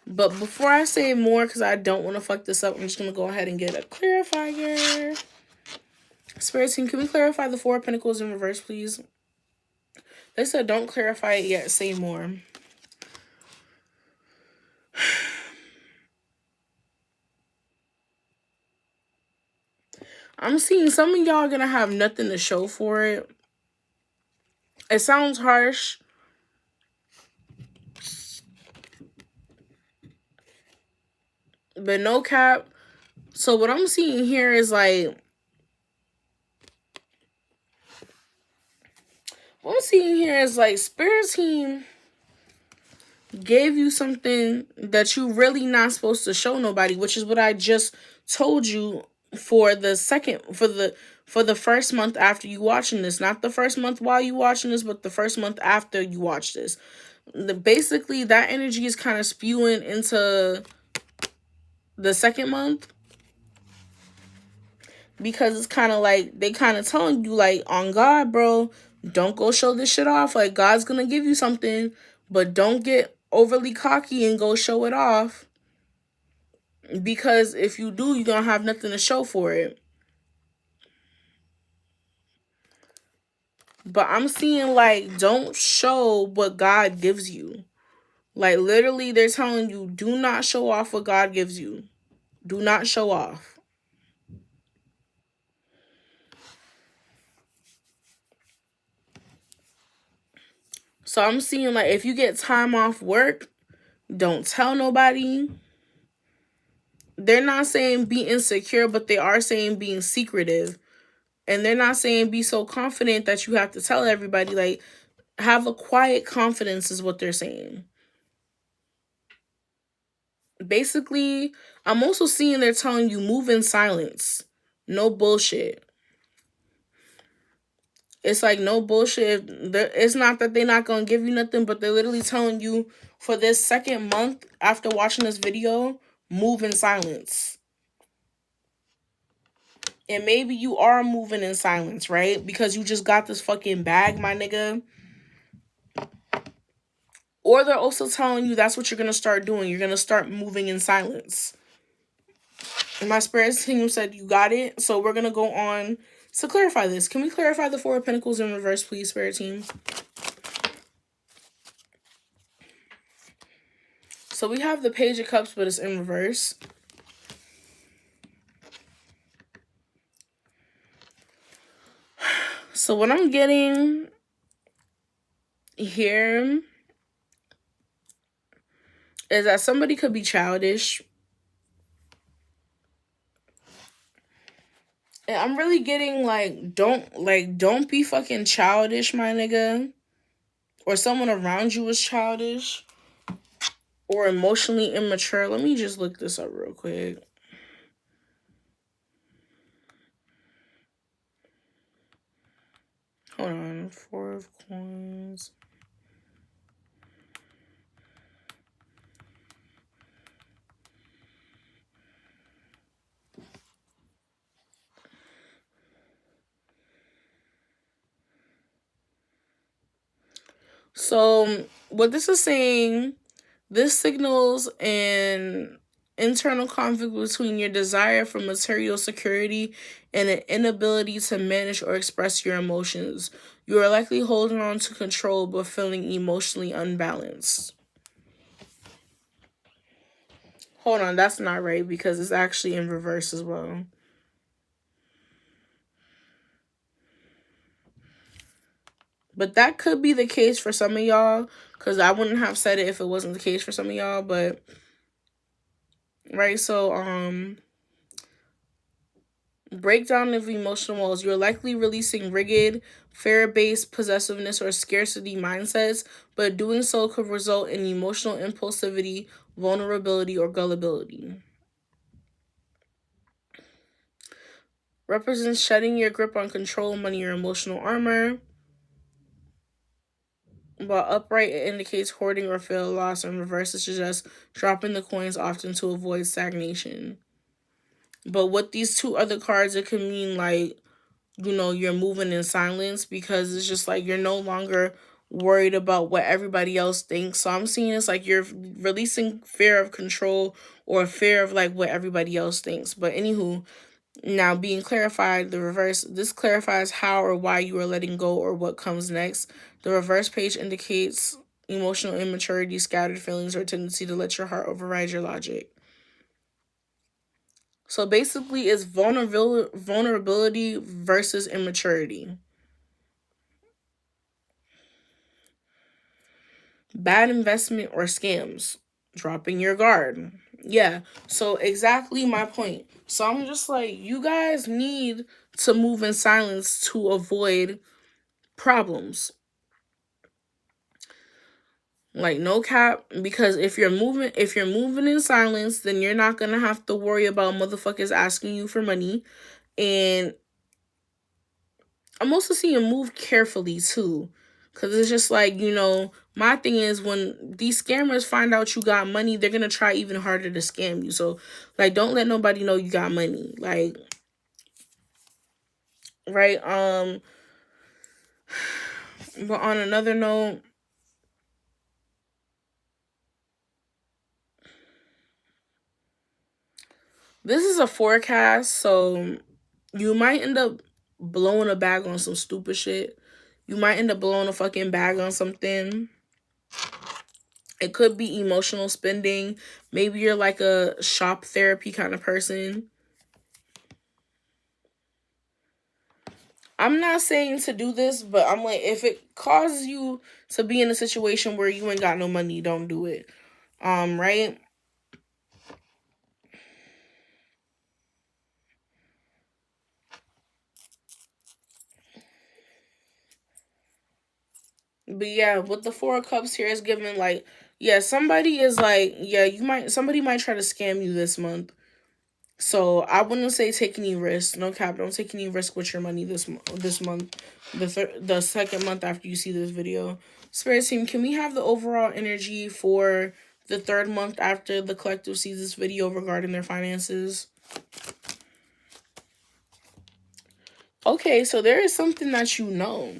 But before I say more, because I don't want to fuck this up, I'm just going to go ahead and get a clarifier. Spirit team, can we clarify the Four of Pentacles in reverse, please? They said don't clarify it yet, say more. I'm seeing some of y'all going to have nothing to show for it. It sounds harsh, but no cap. So what I'm seeing here is like, Spirit team gave you something that you really not supposed to show nobody, which is what I just told you for the first month after you watching this. Not the first month while you watching this, but the first month after you watch this. Basically, that energy is kind of spewing into the second month, because it's kind of like they kind of telling you, like, on God, bro, don't go show this shit off. Like, God's gonna give you something, but don't get overly cocky and go show it off, because if you do, you're gonna have nothing to show for it. But I'm seeing like, don't show what God gives you. Like, literally, they're telling you, do not show off what God gives you. Do not show off. So I'm seeing like, if you get time off work, don't tell nobody. They're not saying be insecure, but they are saying being secretive. And they're not saying be so confident that you have to tell everybody. Like, have a quiet confidence is what they're saying. Basically, I'm also seeing they're telling you move in silence. No bullshit. It's like no bullshit. It's not that they're not gonna give you nothing, but they're literally telling you for this second month after watching this video, move in silence. And maybe you are moving in silence, right? Because you just got this fucking bag, my nigga. Or they're also telling you that's what you're gonna start doing. You're gonna start moving in silence. And my spirit team said you got it. So we're gonna go on to clarify this. Can we clarify the Four of Pentacles in reverse, please, spirit team? So we have the Page of Cups, but it's in reverse. So what I'm getting here is that somebody could be childish. And I'm really getting don't be fucking childish, my nigga. Or someone around you is childish or emotionally immature. Let me just look this up real quick. Hold on. Four of Coins. So what this is saying, this signals an internal conflict between your desire for material security and an inability to manage or express your emotions. You are likely holding on to control but feeling emotionally unbalanced. Hold on, that's not right because it's actually in reverse as well. But that could be the case for some of y'all, because I wouldn't have said it if it wasn't the case for some of y'all, but right, so breakdown of emotional walls. You're likely releasing rigid, fear-based possessiveness or scarcity mindsets, but doing so could result in emotional impulsivity, vulnerability, or gullibility. Represents shedding your grip on control, money, or emotional armor. While upright, it indicates hoarding or fail loss, and reverse, it suggests dropping the coins often to avoid stagnation. But with these two other cards, it can mean like, you're moving in silence because it's just like you're no longer worried about what everybody else thinks. So I'm seeing it's like you're releasing fear of control or fear of like what everybody else thinks. But anywho, now being clarified, the reverse, this clarifies how or why you are letting go or what comes next. The reverse page indicates emotional immaturity, scattered feelings, or tendency to let your heart override your logic. So basically, it's vulnerability versus immaturity. Bad investment or scams. Dropping your guard. Yeah, so exactly my point. So I'm just like, you guys need to move in silence to avoid problems. Like no cap, because if you're moving in silence, then you're not gonna have to worry about motherfuckers asking you for money. And I'm also seeing move carefully too. Cause it's just like, my thing is when these scammers find out you got money, they're gonna try even harder to scam you. So like don't let nobody know you got money. Like, right? But on another note, this is a forecast, so you might end up blowing a bag on some stupid shit. You might end up blowing a fucking bag on something. It could be emotional spending. Maybe you're like a shop therapy kind of person. I'm not saying to do this, but I'm like, if it causes you to be in a situation where you ain't got no money, don't do it. Right? But yeah, with the Four of Cups here is given like, yeah, somebody is like, yeah, somebody might try to scam you this month. So I wouldn't say take any risk. No cap, don't take any risk with your money this month, the second month after you see this video. Spirit team, can we have the overall energy for the third month after the collective sees this video regarding their finances? Okay, so there is something that you know.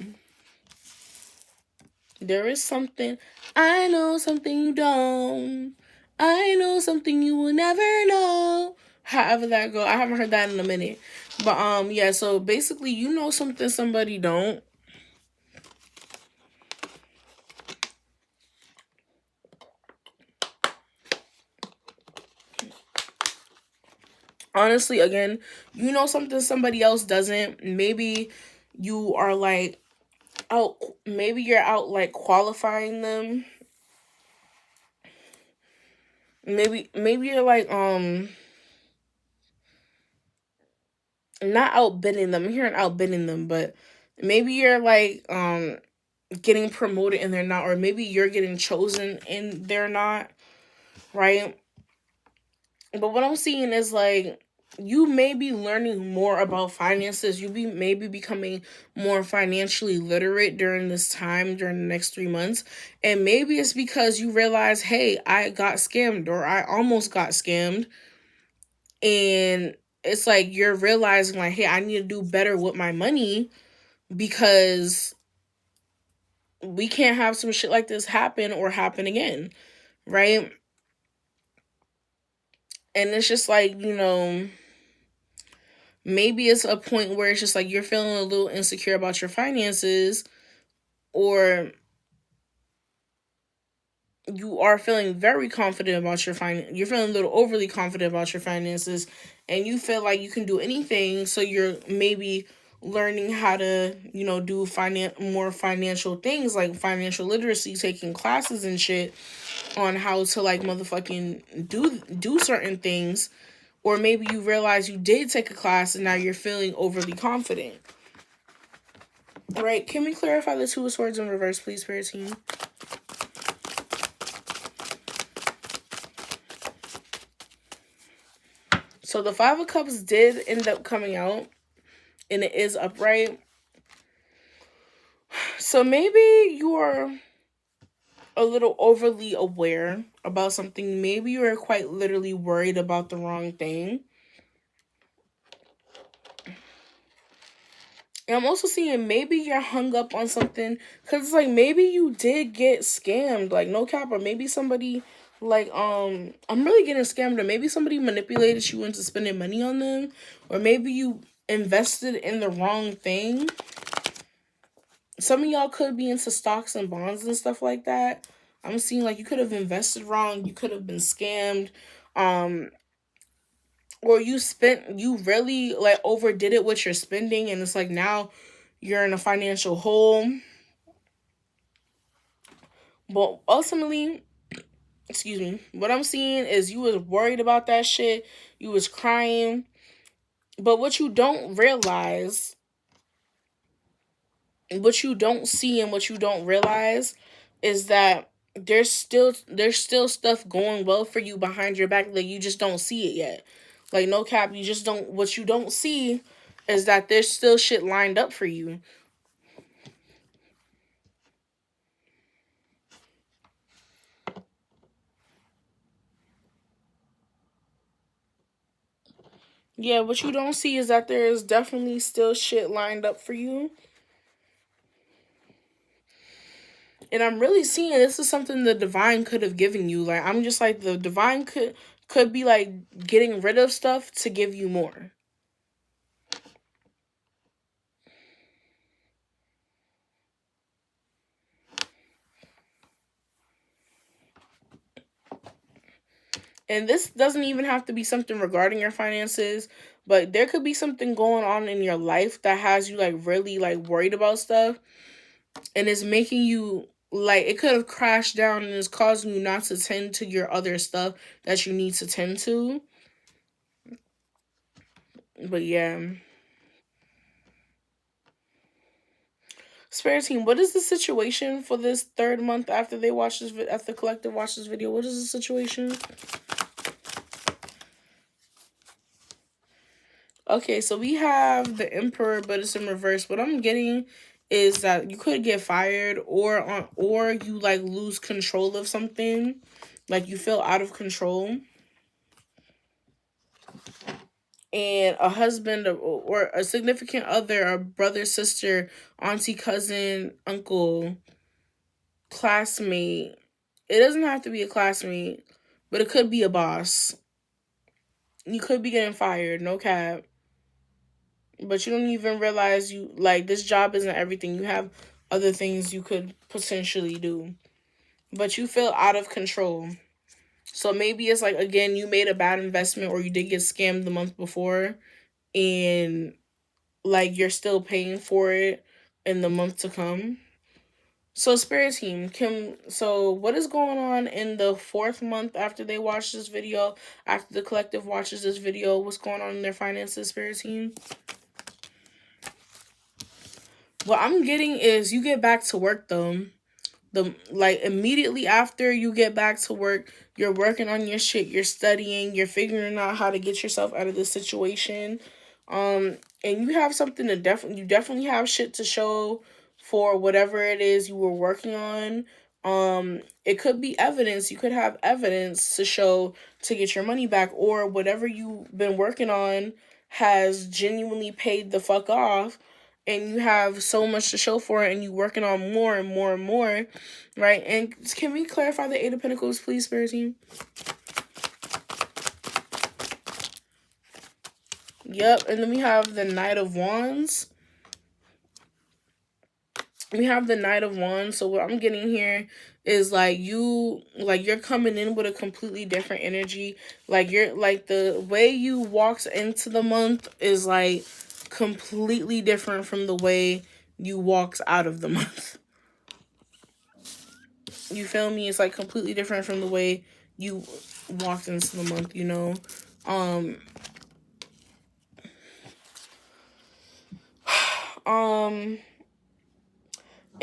There is something. I know something you don't. I know something you will never know. However that go. I haven't heard that in a minute. But yeah, so basically you know something somebody don't. Honestly, again, you know something somebody else doesn't. Maybe you are like out, maybe you're out like qualifying them. Maybe you're like not outbidding them. I'm hearing outbidding them, but maybe you're like getting promoted and they're not, or maybe you're getting chosen and they're not, right? But what I'm seeing is like you may be learning more about finances. You be maybe becoming more financially literate during this time, during the next 3 months. And maybe it's because you realize, hey, I got scammed or I almost got scammed. And it's like you're realizing like, hey, I need to do better with my money because we can't have some shit like this happen or happen again, right? And it's just like, maybe it's a point where it's just like you're feeling a little insecure about your finances, or you are feeling very confident about your you're feeling a little overly confident about your finances, and you feel like you can do anything, so you're maybe learning how to, do more financial things like financial literacy, taking classes and shit on how to like motherfucking do certain things. Or maybe you realize you did take a class and now you're feeling overly confident. Right? Can we clarify the Two of Swords in reverse, please, Spirit team? So the Five of Cups did end up coming out, and it is upright. So maybe you're a little overly aware about something. Maybe you're quite literally worried about the wrong thing. And I'm also seeing maybe you're hung up on something, because it's like maybe you did get scammed, like no cap, or maybe somebody like I'm really getting scammed, or maybe somebody manipulated you into spending money on them, or maybe you invested in the wrong thing. Some of y'all could be into stocks and bonds and stuff like that. I'm seeing like you could have invested wrong, you could have been scammed, or you really like overdid it with your spending, and it's like now you're in a financial hole. But ultimately, excuse me, what I'm seeing is you was worried about that shit, you was crying. But what you don't realize, what you don't see and what you don't realize is that there's still stuff going well for you behind your back, like you just don't see it yet. Like no cap, you just don't, what you don't see is that there's still shit lined up for you. Yeah, what you don't see is that there is definitely still shit lined up for you. And I'm really seeing this is something the divine could have given you. Like I'm just like the divine could be like getting rid of stuff to give you more. And this doesn't even have to be something regarding your finances, but there could be something going on in your life that has you like really like worried about stuff, and it's making you like, it could have crashed down and it's causing you not to tend to your other stuff that you need to tend to. But yeah. Spirit team, what is the situation for this third month after they watch this? After the collective watch this video, what is the situation? Okay, so we have the Emperor, but it's in reverse. What I'm getting is that you could get fired, or you like lose control of something, like you feel out of control, and a husband or a significant other, a brother, sister, auntie, cousin, uncle, classmate. It doesn't have to be a classmate, but it could be a boss. You could be getting fired, no cap. But you don't even realize you like this job isn't everything. You have other things you could potentially do. But you feel out of control. So maybe it's like, again, you made a bad investment, or you did get scammed the month before, and like you're still paying for it in the month to come. So Spirit team, so what is going on in the fourth month after they watch this video, after the collective watches this video? What's going on in their finances, Spirit team? What I'm getting is you get back to work though. Like immediately after you get back to work, you're working on your shit, you're studying, you're figuring out how to get yourself out of this situation. And you have something to definitely have shit to show for whatever it is you were working on. It could be evidence. You could have evidence to show to get your money back, or whatever you've been working on has genuinely paid the fuck off, and you have so much to show for it, and you working on more and more and more, right? And can we clarify the Eight of Pentacles, please, Spirit team? Yep, and then we have the Knight of Wands. We have the Knight of Wands. So what I'm getting here is like you're coming in with a completely different energy. Like you're like the way you walked into the month is like completely different from the way you walked out of the month. You feel me? It's like completely different from the way you walked into the month, you know?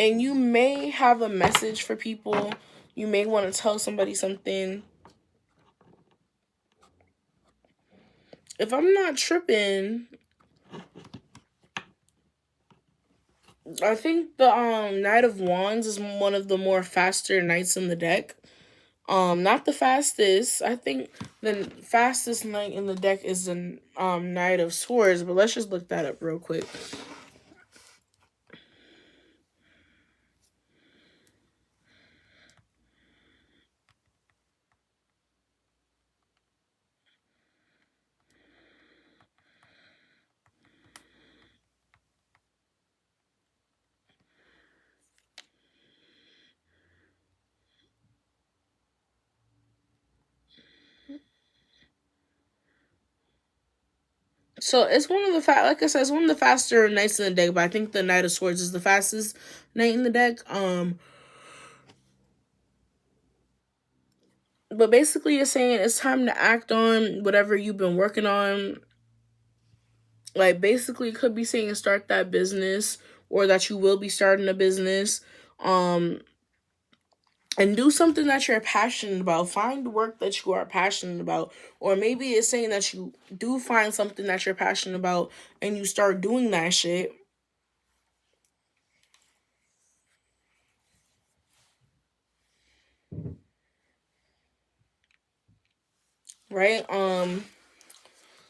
And you may have a message for people. You may want to tell somebody something. If I'm not tripping, I think the Knight of Wands is one of the more faster knights in the deck. Not the fastest. I think the fastest knight in the deck is the Knight of Swords, but let's just look that up real quick. So it's one of the like I said, it's one of the faster knights in the deck, but I think the Knight of Swords is the fastest knight in the deck. But basically it's saying it's time to act on whatever you've been working on. Like basically it could be saying start that business, or that you will be starting a business. And do something that you're passionate about. Find work that you are passionate about. Or maybe it's saying that you do find something that you're passionate about and you start doing that shit. Right?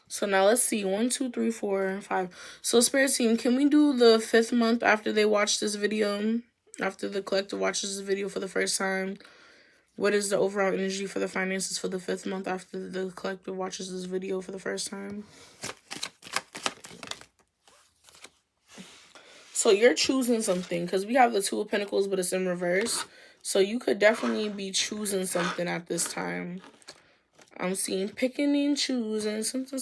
So now let's see. 1, 2, 3, 4, 5. So Spirit team, can we do the 5th month after they watch this video? After the collective watches this video for the first time? What is the overall energy for the finances for the 5th month after the collective watches this video for the first time? So you're choosing something, because we have the Two of Pentacles, but it's in reverse. So you could definitely be choosing something at this time. I'm seeing picking and choosing something.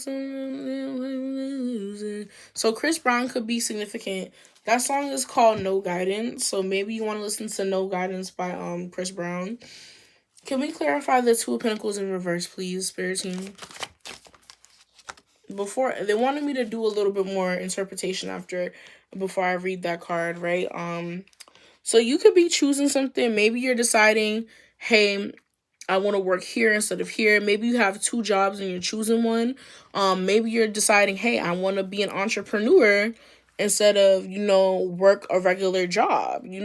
So Chris Brown could be significant. That song is called No Guidance. So maybe you want to listen to No Guidance by Chris Brown. Can we clarify the Two of Pentacles in reverse, please, Spirit team? before they wanted me to do a little bit more interpretation after before I read that card, right? So you could be choosing something. Maybe you're deciding, hey, I want to work here instead of here. Maybe you have two jobs and you're choosing one. Maybe you're deciding, hey, I want to be an entrepreneur instead of, work a regular job. You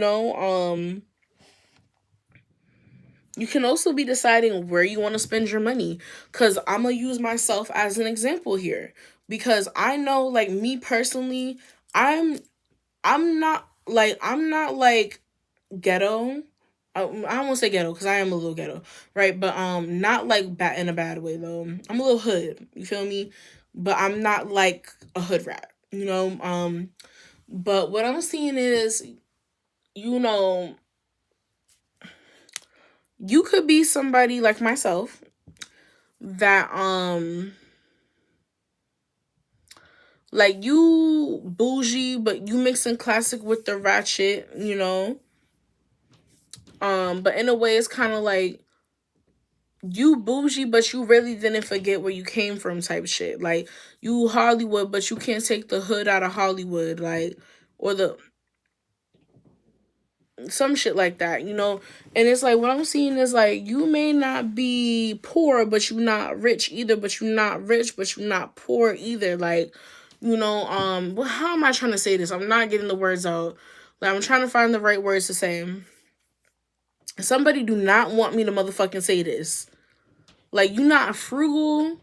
can also be deciding where you want to spend your money. Because I'm going to use myself as an example here. Because I know, like, me personally, I'm not like ghetto. I won't say ghetto because I am a little ghetto, right? But not like bad in a bad way though. I'm a little hood. You feel me? But I'm not like a hood rat. But what I'm seeing is, you know, you could be somebody like myself that like you bougie, but you mixing classic with the ratchet. But in a way, it's kind of like you bougie, but you really didn't forget where you came from type shit. Like, you Hollywood, but you can't take the hood out of Hollywood, like, or the some shit like that. And it's like what I'm seeing is like you may not be poor, but you're not rich either, but you're not rich, but you're not poor either. Like, well, how am I trying to say this? I'm not getting the words out. Like, I'm trying to find the right words to say. Somebody do not want me to motherfucking say this. Like, you not frugal,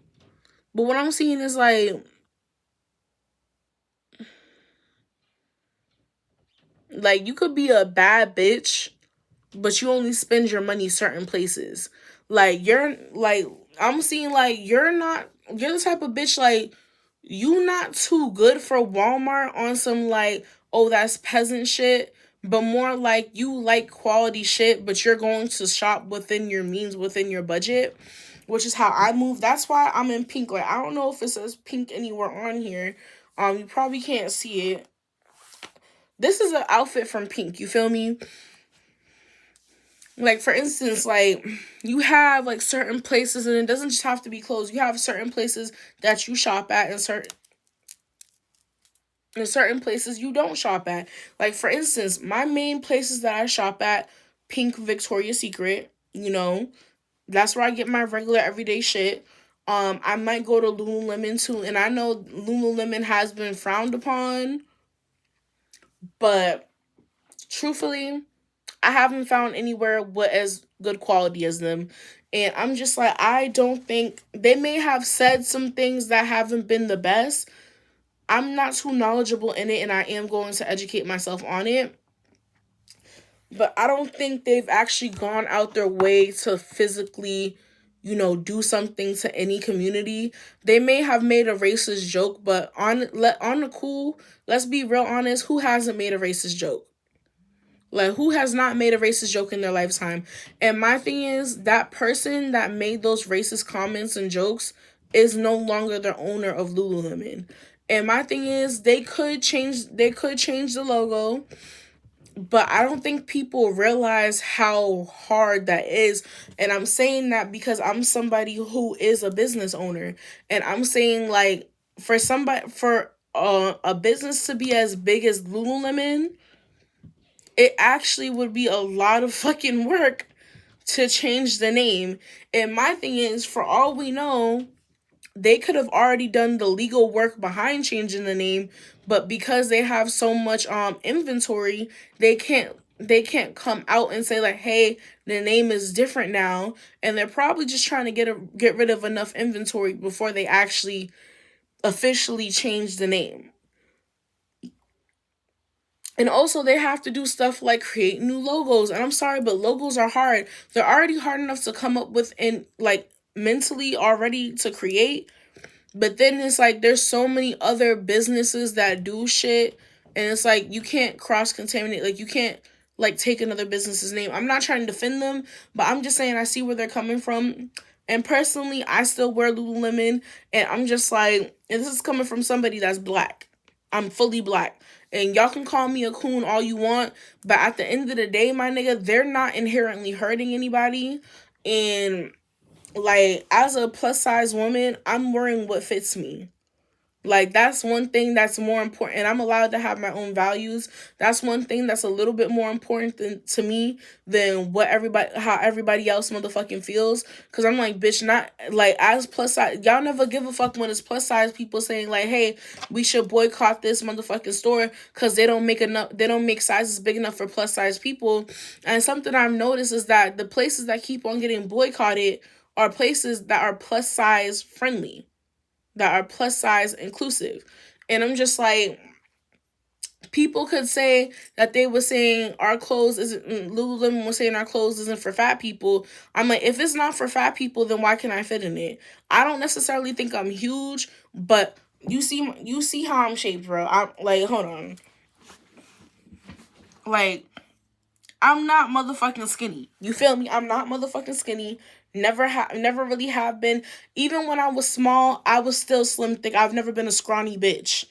but what I'm seeing is like you could be a bad bitch, but you only spend your money certain places. Like, I'm seeing like you're the type of bitch like you not too good for Walmart on some like, oh, that's peasant shit, but more like you like quality shit, but you're going to shop within your means, within your budget, which is how I move. That's why I'm in pink. Like, I don't know if it says pink anywhere on here. You probably can't see it. This is an outfit from Pink, you feel me? Like, for instance, like, you have like certain places, and it doesn't just have to be clothes. You have certain places that you shop at, and certain places you don't shop at. Like, for instance, my main places that I shop at, Pink, Victoria's Secret, that's where I get my regular everyday shit. I might go to Lululemon too, and I know Lululemon has been frowned upon, but truthfully, I haven't found anywhere what as good quality as them. And I'm just like, I don't think they may have said some things that haven't been the best. I'm not too knowledgeable in it, and I am going to educate myself on it. But I don't think they've actually gone out their way to physically, do something to any community. They may have made a racist joke, but on the cool, let's be real honest, who hasn't made a racist joke? Like, who has not made a racist joke in their lifetime? And my thing is, that person that made those racist comments and jokes is no longer the owner of Lululemon. And my thing is, they could change the logo, but I don't think people realize how hard that is. And I'm saying that because I'm somebody who is a business owner, and I'm saying, like, for a business to be as big as Lululemon, it actually would be a lot of fucking work to change the name. And my thing is, for all we know, they could have already done the legal work behind changing the name, but because they have so much inventory, they can't come out and say like, hey, the name is different now. And they're probably just trying to get rid of enough inventory before they actually officially change the name. And also, they have to do stuff like create new logos. And I'm sorry, but logos are hard. They're already hard enough to come up with and like mentally already to create. But then it's like there's so many other businesses that do shit. And it's like you can't cross contaminate. Like, you can't like take another business's name. I'm not trying to defend them, but I'm just saying I see where they're coming from. And personally, I still wear Lululemon. And I'm just like, and this is coming from somebody that's black. I'm fully black. And y'all can call me a coon all you want, but at the end of the day, my nigga, they're not inherently hurting anybody. And like, as a plus size woman, I'm wearing what fits me. Like, that's one thing that's more important. And I'm allowed to have my own values. That's one thing that's a little bit more important to me than how everybody else motherfucking feels. Cause I'm like, bitch, not like as plus size. Y'all never give a fuck when it's plus size people saying like, hey, we should boycott this motherfucking store because they don't make sizes big enough for plus size people. And something I've noticed is that the places that keep on getting boycotted are places that are plus size friendly, that are plus size inclusive. And I'm just like, people could say that they were saying our clothes isn't, Lululemon was saying our clothes isn't for fat people. I'm like, if it's not for fat people, then why can I fit in it? I don't necessarily think I'm huge, but you see how I'm shaped, bro. I'm like, hold on. Like, I'm not motherfucking skinny. You feel me? I'm not motherfucking skinny. Never really have been. Even when I was small, I was still slim thick. I've never been a scrawny bitch.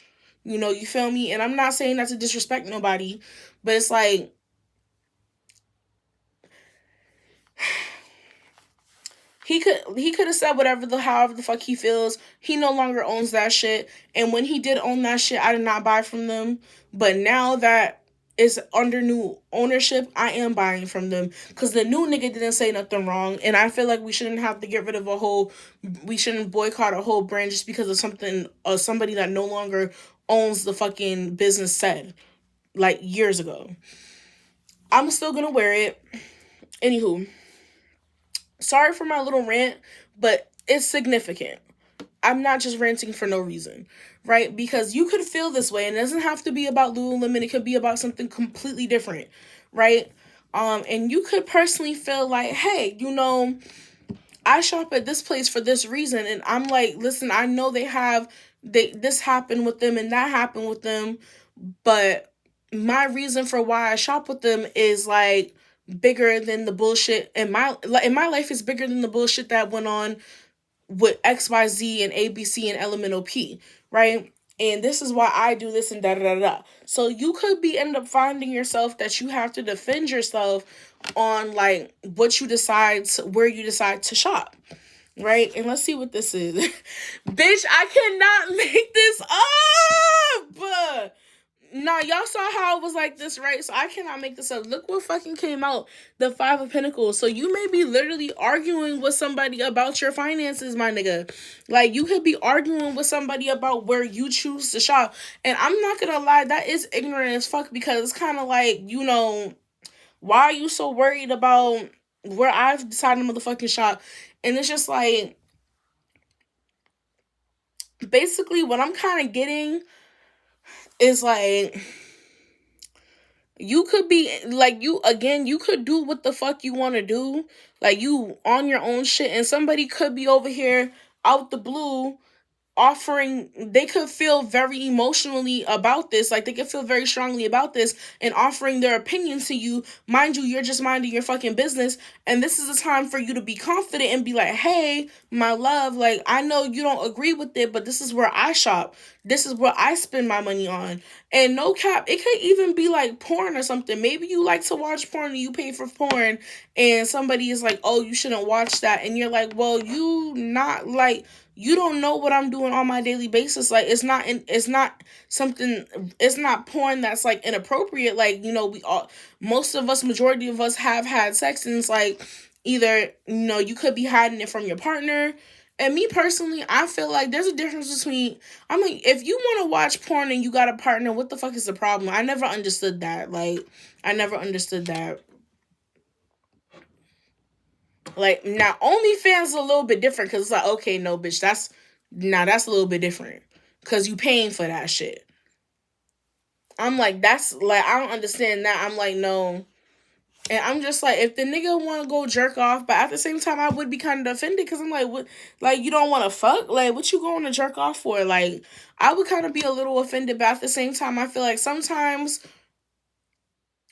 You feel me? And I'm not saying that to disrespect nobody, but it's like, he could have said however the fuck he feels. He no longer owns that shit. And when he did own that shit, I did not buy from them. But now that it's under new ownership, I am buying from them. Because the new nigga didn't say nothing wrong. And I feel like we shouldn't have to get rid of we shouldn't boycott a whole brand just because of somebody that no longer owns the fucking business said, like, years ago. I'm still gonna wear it. Anywho, sorry for my little rant, but it's significant. I'm not just ranting for no reason, right? Because you could feel this way, and it doesn't have to be about Lululemon. It could be about something completely different, right? And you could personally feel like, hey, I shop at this place for this reason, and I'm like, listen, I know this happened with them and that happened with them, but my reason for why I shop with them is like bigger than the bullshit in my life, is bigger than the bullshit that went on with XYZ and ABC and Elemental P, right? And this is why I do this and da da da da. So you could end up finding yourself that you have to defend yourself on like where you decide to shop, right? And let's see what this is. Bitch, I cannot make this up. Nah, y'all saw how it was like this, right? So I cannot make this up. Look what fucking came out. The Five of Pentacles. So you may be literally arguing with somebody about your finances, my nigga. Like, you could be arguing with somebody about where you choose to shop. And I'm not gonna lie, that is ignorant as fuck, because it's kind of like, why are you so worried about where I've decided to motherfucking shop? And it's just like, basically what I'm kind of getting is like, you could be like, you could do what the fuck you want to do, like, you on your own shit, and somebody could be over here out the blue they could feel very emotionally about this, like they could feel very strongly about this and offering their opinion to you. Mind you, you're just minding your fucking business, and this is the time for you to be confident and be like, hey, my love, like, I know you don't agree with it, but this is where I shop, this is where I spend my money on. And no cap, it could even be like porn or something. Maybe you like to watch porn and you pay for porn, and somebody is like, oh, you shouldn't watch that, and you're like, well, you don't know what I'm doing on my daily basis. Like, it's not porn that's like inappropriate. Like, majority of us have had sex, and it's like, either, you could be hiding it from your partner. And me personally, I feel like there's a difference between, I'm like, if you want to watch porn and you got a partner, what the fuck is the problem? I never understood that. Like, I never understood that. Like, now OnlyFans is a little bit different, because it's like, okay, no, bitch, that's a little bit different, because you paying for that shit. I'm like, that's like, I don't understand that. I'm like, no. And I'm just like, if the nigga want to go jerk off, but at the same time, I would be kind of offended, because I'm like, what? Like, you don't want to fuck? Like, what you going to jerk off for? Like, I would kind of be a little offended, but at the same time, I feel like sometimes,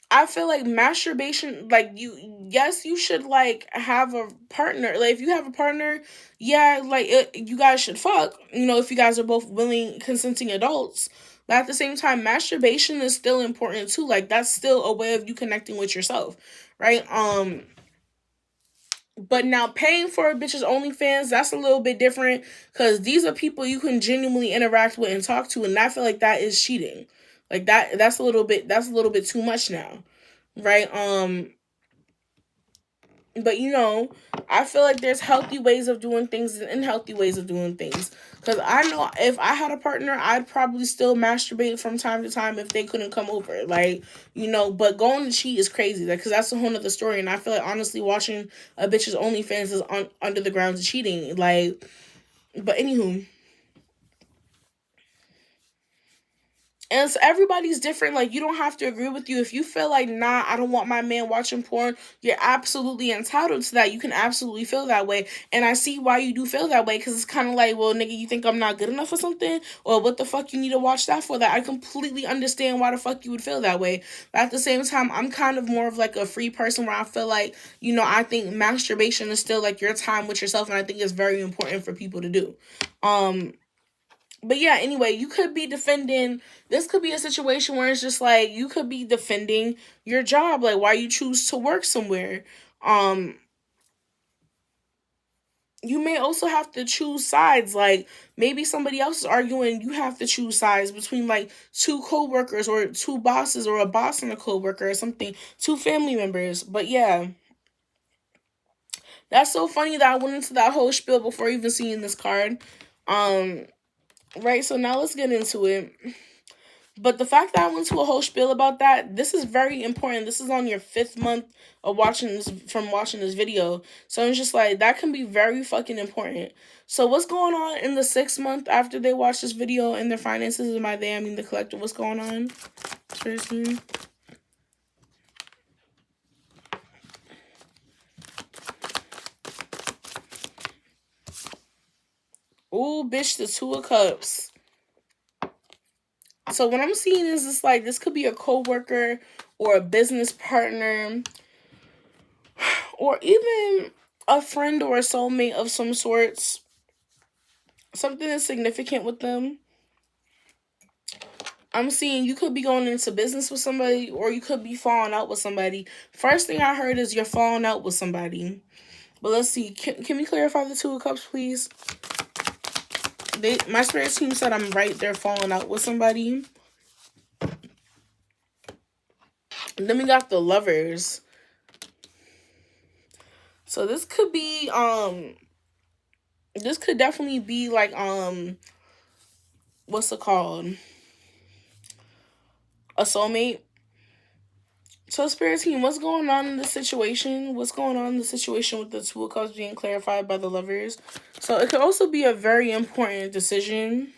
masturbation, like, you should, like, have a partner. Like, if you have a partner, yeah, like, you guys should fuck, if you guys are both willing, consenting adults. But at the same time, masturbation is still important too. Like, that's still a way of you connecting with yourself, right? But now paying for a bitch's OnlyFans, that's a little bit different because these are people you can genuinely interact with and talk to, and I feel like that is cheating. Like that's a little bit too much now, right? But I feel like there's healthy ways of doing things and unhealthy ways of doing things. Because I know if I had a partner, I'd probably still masturbate from time to time if they couldn't come over. Like, but going to cheat is crazy. Like, because that's a whole nother story. And I feel like, honestly, watching a bitch's OnlyFans is under the grounds of cheating. Like, but anywho. And so everybody's different. Like, you don't have to agree with you. If you feel like, nah, I don't want my man watching porn, you're absolutely entitled to that. You can absolutely feel that way. And I see why you do feel that way. Because it's kind of like, well, nigga, you think I'm not good enough or something? Or what the fuck you need to watch that for? That I completely understand why the fuck you would feel that way. But at the same time, I'm kind of more of like a free person where I feel like, I think masturbation is still like your time with yourself. And I think it's very important for people to do. But yeah, anyway, you could be defending. This could be a situation where it's just like you could be defending your job, like why you choose to work somewhere. Um, you may also have to choose sides. Like maybe somebody else is arguing. You have to choose sides between like two coworkers or two bosses or a boss and a coworker or something. Two family members. But yeah, that's so funny that I went into that whole spiel before even seeing this card. Um, right. So now let's get into it. But the fact that I went to a whole spiel about that, this is very important. This is on your 5th month of watching this video. So it's just like, that can be very fucking important. So what's going on in the 6th month after they watch this video and their finances? And by they, I mean the collective. What's going on? Seriously. Ooh, bitch, the 2 of Cups. So what I'm seeing is this like, this could be a coworker or a business partner or even a friend or a soulmate of some sorts. Something is significant with them. I'm seeing you could be going into business with somebody or you could be falling out with somebody. First thing I heard is you're falling out with somebody. But let's see. Can we clarify the 2 of Cups, please? My spirit team said I'm right. They're falling out with somebody. And then we got the Lovers. So this could be this could definitely be like what's it called? A soulmate. So spirit team, what's going on in the situation? What's going on in the situation with the 2 of Cups being clarified by the Lovers? So it could also be a very important decision.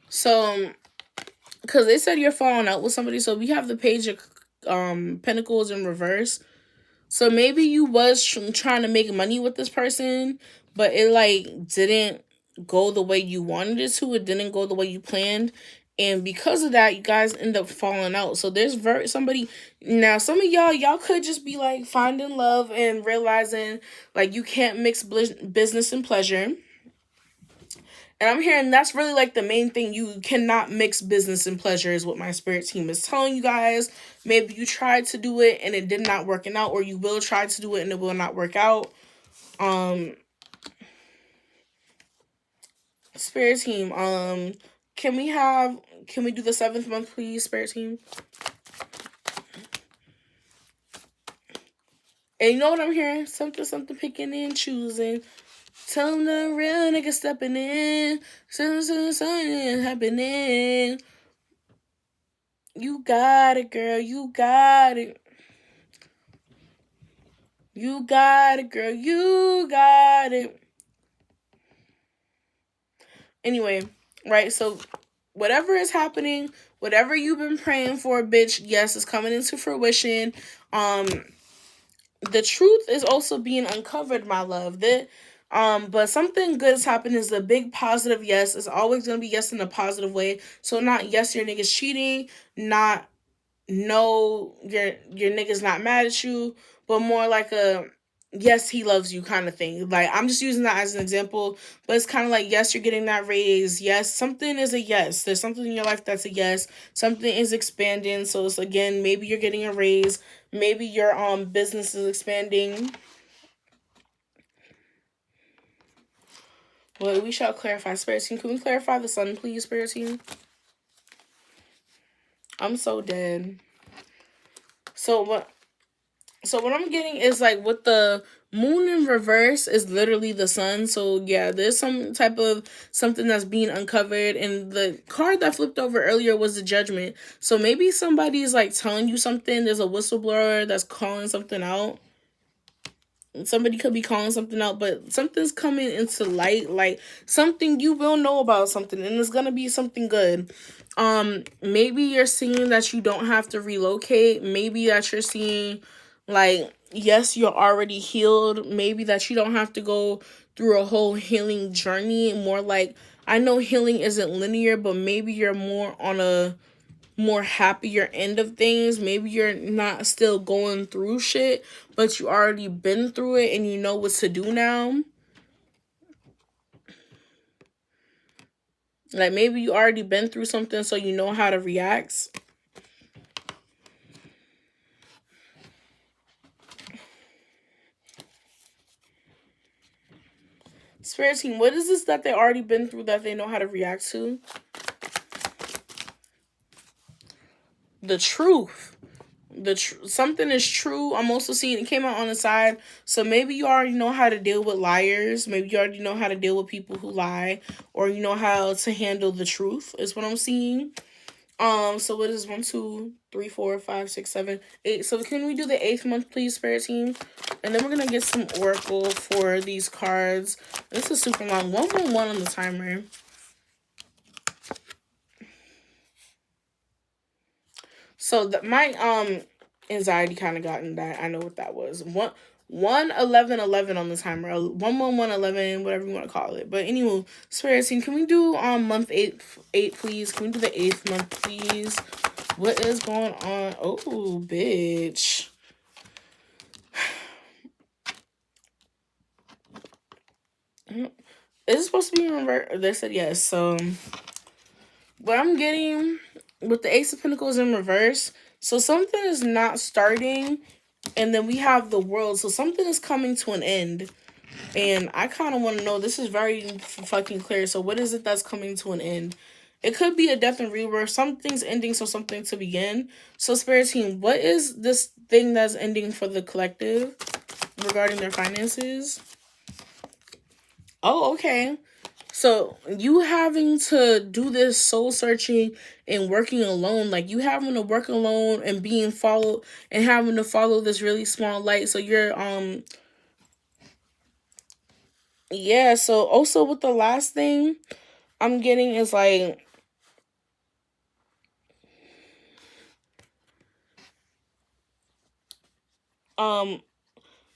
So because they said you're falling out with somebody, so we have the Page of Pentacles in reverse. So maybe you was trying to make money with this person, but it like didn't go the way you wanted it to. It didn't go the way you planned. And because of that, you guys end up falling out. So there's somebody now, some of y'all could just be like finding love and realizing like you can't mix business and pleasure. And I'm hearing that's really like the main thing. You cannot mix business and pleasure is what my spirit team is telling you guys. Maybe you tried to do it and it did not work out, or you will try to do it and it will not work out. Spirit team, can we do the 7th month, please, spirit team? And you know what I'm hearing? Something picking and choosing. Tell them the real nigga stepping in. Something happening. You got it, girl. You got it. You got it, girl. You got it. Anyway, right? So whatever is happening, whatever you've been praying for, bitch, yes, it's coming into fruition. The truth is also being uncovered, my love. But something good is happening is a big positive yes. It's always gonna be yes in a positive way. So not yes, your nigga's cheating, not no, your nigga's not mad at you, but more like a yes, he loves you kind of thing. Like, I'm just using that as an example, but it's kind of like, yes, you're getting that raise. Yes, something is a yes. There's something in your life that's a yes. Something is expanding. So it's, again, maybe you're getting a raise. Maybe your business is expanding. Well, we shall clarify. Spirit team, can we clarify the sun, please, Spirit team? I'm so dead. So what I'm getting is, like, with the moon in reverse is literally the sun. So yeah, there's some type of something that's being uncovered, and the card that flipped over earlier was the judgment. So maybe somebody's like telling you something. There's a whistleblower that's calling something out. Somebody could be calling something out, but something's coming into light, like something you will know about something, and it's gonna be something good. Maybe you're seeing that you don't have to relocate. Maybe that you're seeing, like, yes, you're already healed. Maybe that you don't have to go through a whole healing journey. More like, I know healing isn't linear, but maybe you're more on a more happier end of things. Maybe you're not still going through shit, but you already been through it and you know what to do now. Like, maybe you already been through something, so you know how to react. Spirit team, what is this that they already been through that they know how to react to? The truth. Something is true. I'm also seeing it came out on the side. So maybe you already know how to deal with liars. Maybe you already know how to deal with people who lie, or you know how to handle the truth, is what I'm seeing. So what is 1, 2, 3, 4, 5, 6, 7, 8? So can we do the 8th month, please, Spirit team? And then we're gonna get some oracle for these cards. This is super long. 111 on the timer. So my anxiety kind of got in that. I know what that was. 111 on the timer. 111, whatever you want to call it. But anyway, Spirit team, can we do month 8 please? Can we do the 8th month, please? What is going on? Oh, bitch. Is it supposed to be in reverse? They said yes. So what I'm getting with the Ace of Pentacles in reverse, so something is not starting, and then we have the World. So something is coming to an end. And I kind of want to know, this is very fucking clear. So what is it that's coming to an end? It could be a death and rebirth. Something's ending, so something to begin. So Spirit team, what is this thing that's ending for the collective regarding their finances? Oh, okay. So you having to do this soul searching and working alone, like you having to work alone and being followed and having to follow this really small light. So you're yeah, so also with the last thing I'm getting is like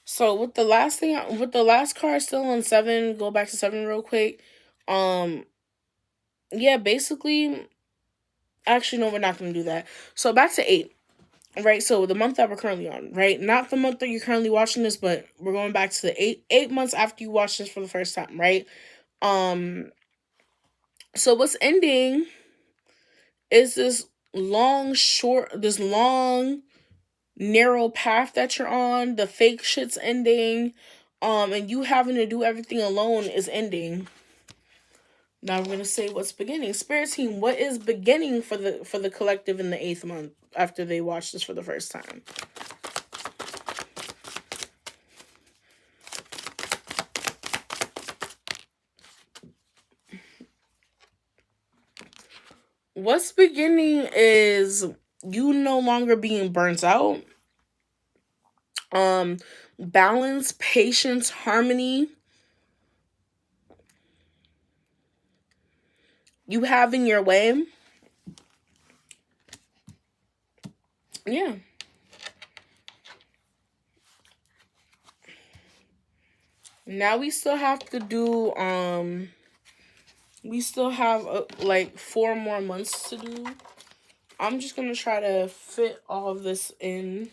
so with the last thing, with the last card still on 7, go back to 7 real quick. Yeah, basically, actually no, we're not gonna do that. So back to 8. Right, so the month that we're currently on, right? Not the month that you're currently watching this, but we're going back to the eight months after you watch this for the first time, right? So what's ending is this long, narrow path that you're on. The fake shit's ending. And you having to do everything alone is ending. Now we're gonna say what's beginning. Spirit team, what is beginning for the collective in the 8th month after they watch this for the first time? What's beginning is you no longer being burnt out. Balance, patience, harmony. You having your way. Yeah. Now we still have to do we still have like 4 more months to do. I'm just gonna try to fit all of this in.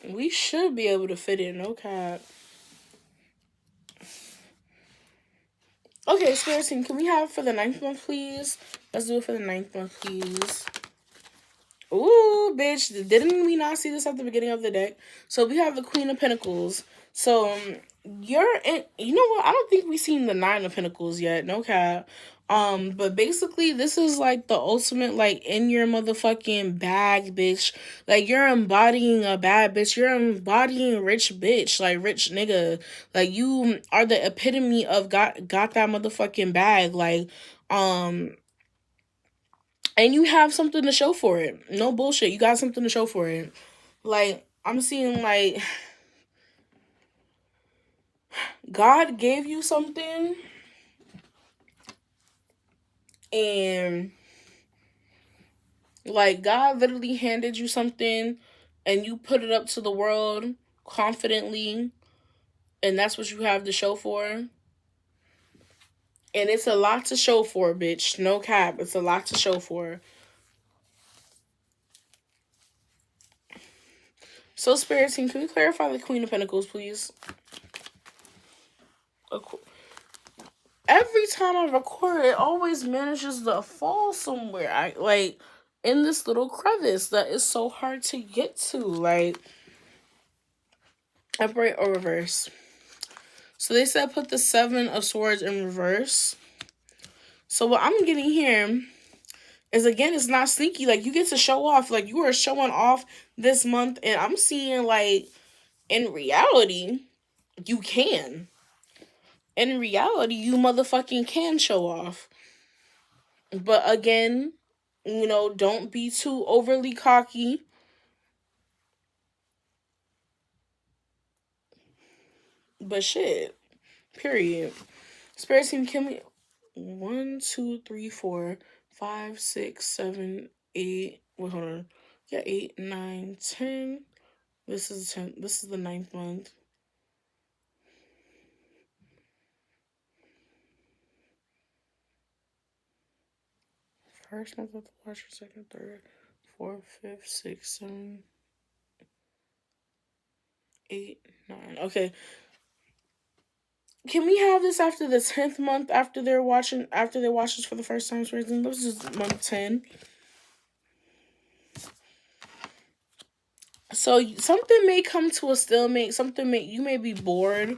We should be able to fit in, no cap. Okay, Spirit Team, can we have it for the 9th month, please? Let's do it for the 9th month, please. Ooh, bitch, didn't we not see this at the beginning of the deck? So we have the Queen of Pentacles. So you're in, you know what? I don't think we've seen the 9 of Pentacles yet, no cap. But basically this is like the ultimate, like, in your motherfucking bag, bitch. Like, you're embodying a bad bitch. You're embodying rich bitch, like rich nigga. Like, you are the epitome of got that motherfucking bag. Like, and you have something to show for it. No bullshit. You got something to show for it. Like, I'm seeing, like, God gave you something, and, like, God literally handed you something, and you put it up to the world confidently, and that's what you have to show for. And it's a lot to show for, bitch. No cap. It's a lot to show for. So, Spirit Team, can we clarify the Queen of Pentacles, please? Every time I record, it always manages to fall somewhere. I like in this little crevice that is so hard to get to. Like, upright or reverse. So they said put the 7 of Swords in reverse. So what I'm getting here is, again, it's not sneaky. Like, you get to show off. Like, you are showing off this month, and I'm seeing, like, in reality, you can. In reality, you motherfucking can show off. But again, you know, don't be too overly cocky. But shit, period. Spirit Team, can we 1, 2, 3, 4, 5, 6, 7, 8. Wait, hold on. Yeah, 8, 9, 10. This is 10. This is the 9th month. First month of the watcher, second, third, fourth, fifth, sixth, 7, 8, 9. Okay. Can we have this after the 10th month after they watch this for the first time? This is month 10. So something may come to a stalemate. You may be bored.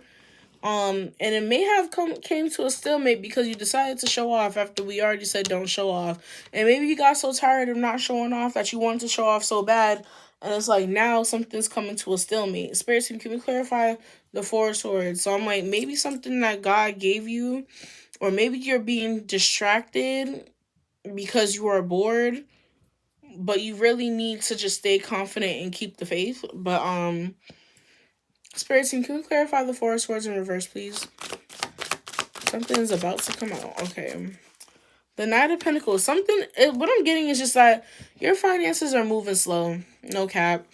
And it may have came to a stalemate because you decided to show off after we already said don't show off. And maybe you got so tired of not showing off that you wanted to show off so bad. And it's like, now something's coming to a stalemate. Spirit Team, can we clarify the 4 of Swords? So I'm like, maybe something that God gave you, or maybe you're being distracted because you are bored, but you really need to just stay confident and keep the faith. But Spirit Team, can we clarify the 4 of Swords in reverse, please? Something is about to come out. Okay. The Knight of Pentacles. What I'm getting is just that your finances are moving slow. No cap.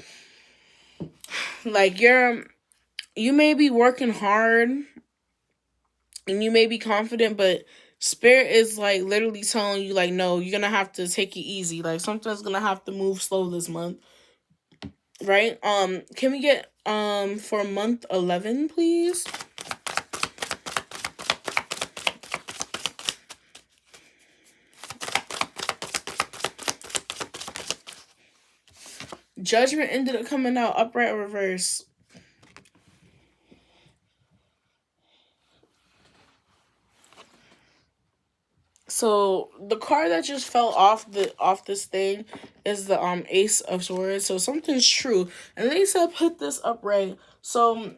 Like, you may be working hard and you may be confident, but Spirit is, like, literally telling you, like, no, you're gonna have to take it easy. Like, something's gonna have to move slow this month. Right? Can we get for month 11, please? Judgment ended up coming out upright or reverse. So the card that just fell off this thing is the Ace of Swords. So something's true. And they said put this upright. So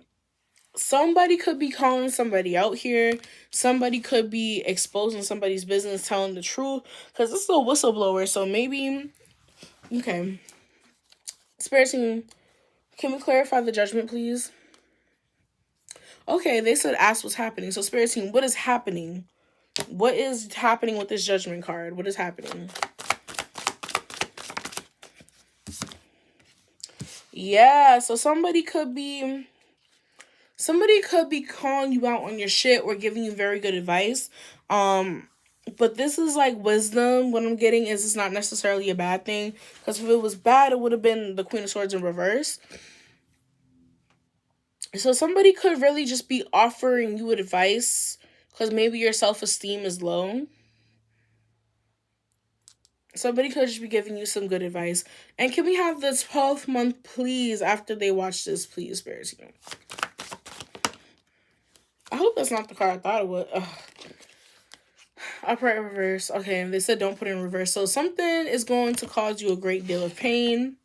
somebody could be calling somebody out here. Somebody could be exposing somebody's business, telling the truth. Because this is a whistleblower. So maybe, okay. Spirit Team, can we clarify the judgment, please? Okay, they said ask what's happening. So Spirit Team, what is happening? What is happening with this judgment card? What is happening? Yeah, so somebody could be calling you out on your shit or giving you very good advice. But this is like wisdom. What I'm getting is it's not necessarily a bad thing. Because if it was bad, it would have been the Queen of Swords in reverse. So somebody could really just be offering you advice because maybe your self-esteem is low. Somebody could just be giving you some good advice. And can we have the 12th month, please, after they watch this, please, Spirit Team? I hope that's not the card I thought it was. Ugh. Upright reverse. Okay, they said don't put it in reverse. So something is going to cause you a great deal of pain.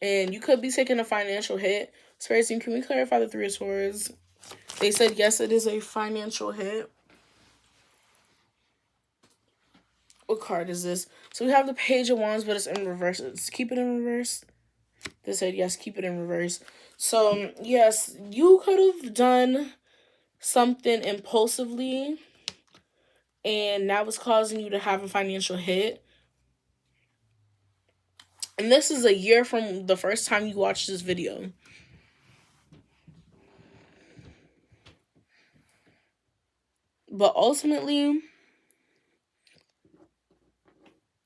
And you could be taking a financial hit. Spirit Team, can we clarify the Three of Swords? They said yes, it is a financial hit. What card is this? So we have the Page of Wands, but it's in reverse. Let's keep it in reverse. They said yes, keep it in reverse. So yes, you could have done something impulsively, and that was causing you to have a financial hit. And this is a year from the first time you watched this video. But ultimately,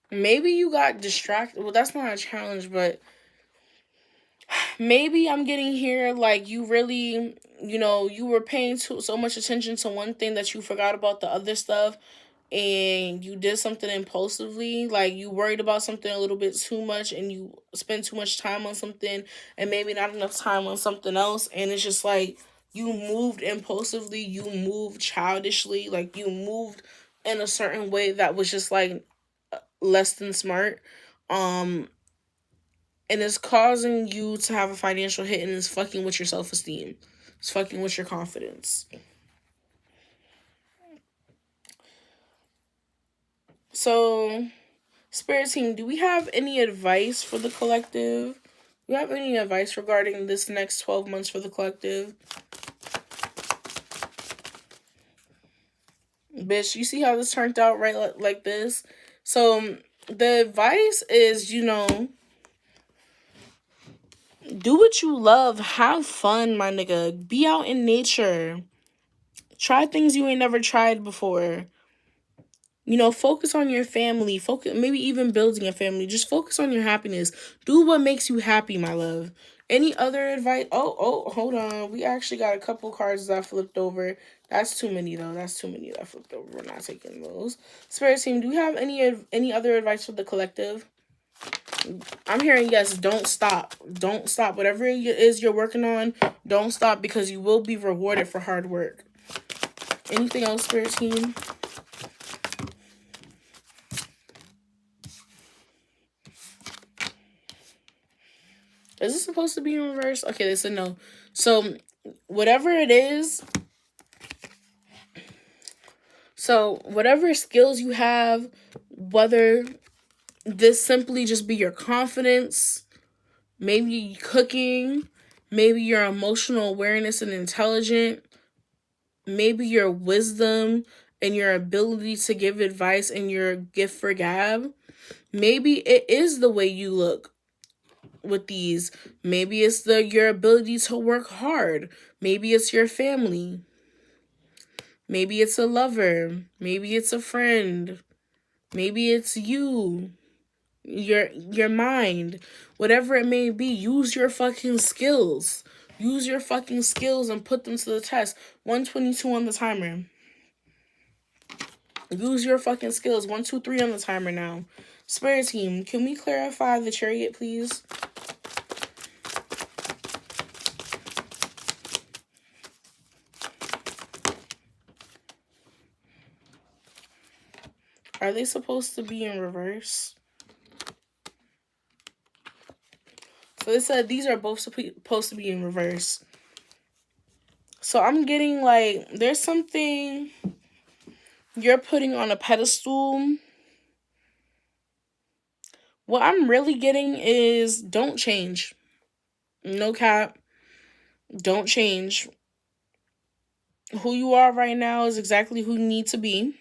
maybe you got distracted. Well, that's not a challenge, but maybe I'm getting here like you really, you were paying so much attention to one thing that you forgot about the other stuff, and you did something impulsively. Like you worried about something a little bit too much, and you spent too much time on something and maybe not enough time on something else, and it's just like you moved impulsively, you moved childishly, like you moved in a certain way that was just like less than smart. And it's causing you to have a financial hit, and it's fucking with your self-esteem. It's fucking with your confidence. So, Spirit Team, do we have any advice for the collective? Do we have any advice regarding this next 12 months for the collective? Bitch, you see how this turned out, right? Like this? So, the advice is, do what you love. Have fun, my nigga. Be out in nature. Try things you ain't never tried before. Focus on your family. Focus, maybe even building a family. Just focus on your happiness. Do what makes you happy, my love. Any other advice? Oh, hold on. We actually got a couple cards that flipped over. That's too many, though. That's too many that flipped over. We're not taking those. Spirit Team, do we have any other advice for the collective? I'm hearing yes. Don't stop. Don't stop. Whatever it is you're working on, don't stop, because you will be rewarded for hard work. Anything else, Spirit Team? Is this supposed to be in reverse? Okay, they said no. So, whatever it is, whatever skills you have, whether this simply just be your confidence, maybe cooking, maybe your emotional awareness and intelligence, maybe your wisdom and your ability to give advice and your gift for gab, maybe it is the way you look with these. Maybe it's your ability to work hard. Maybe it's your family. Maybe it's a lover. Maybe it's a friend. Maybe it's you. Your mind. Whatever it may be, use your fucking skills. Use your fucking skills and put them to the test. 122 on the timer. Use your fucking skills. 1, 2, 3 on the timer now. Spirit Team, can we clarify the Chariot, please? Are they supposed to be in reverse? So they said these are both supposed to be in reverse. So I'm getting like there's something you're putting on a pedestal. What I'm really getting is don't change. No cap. Don't change. Who you are right now is exactly who you need to be.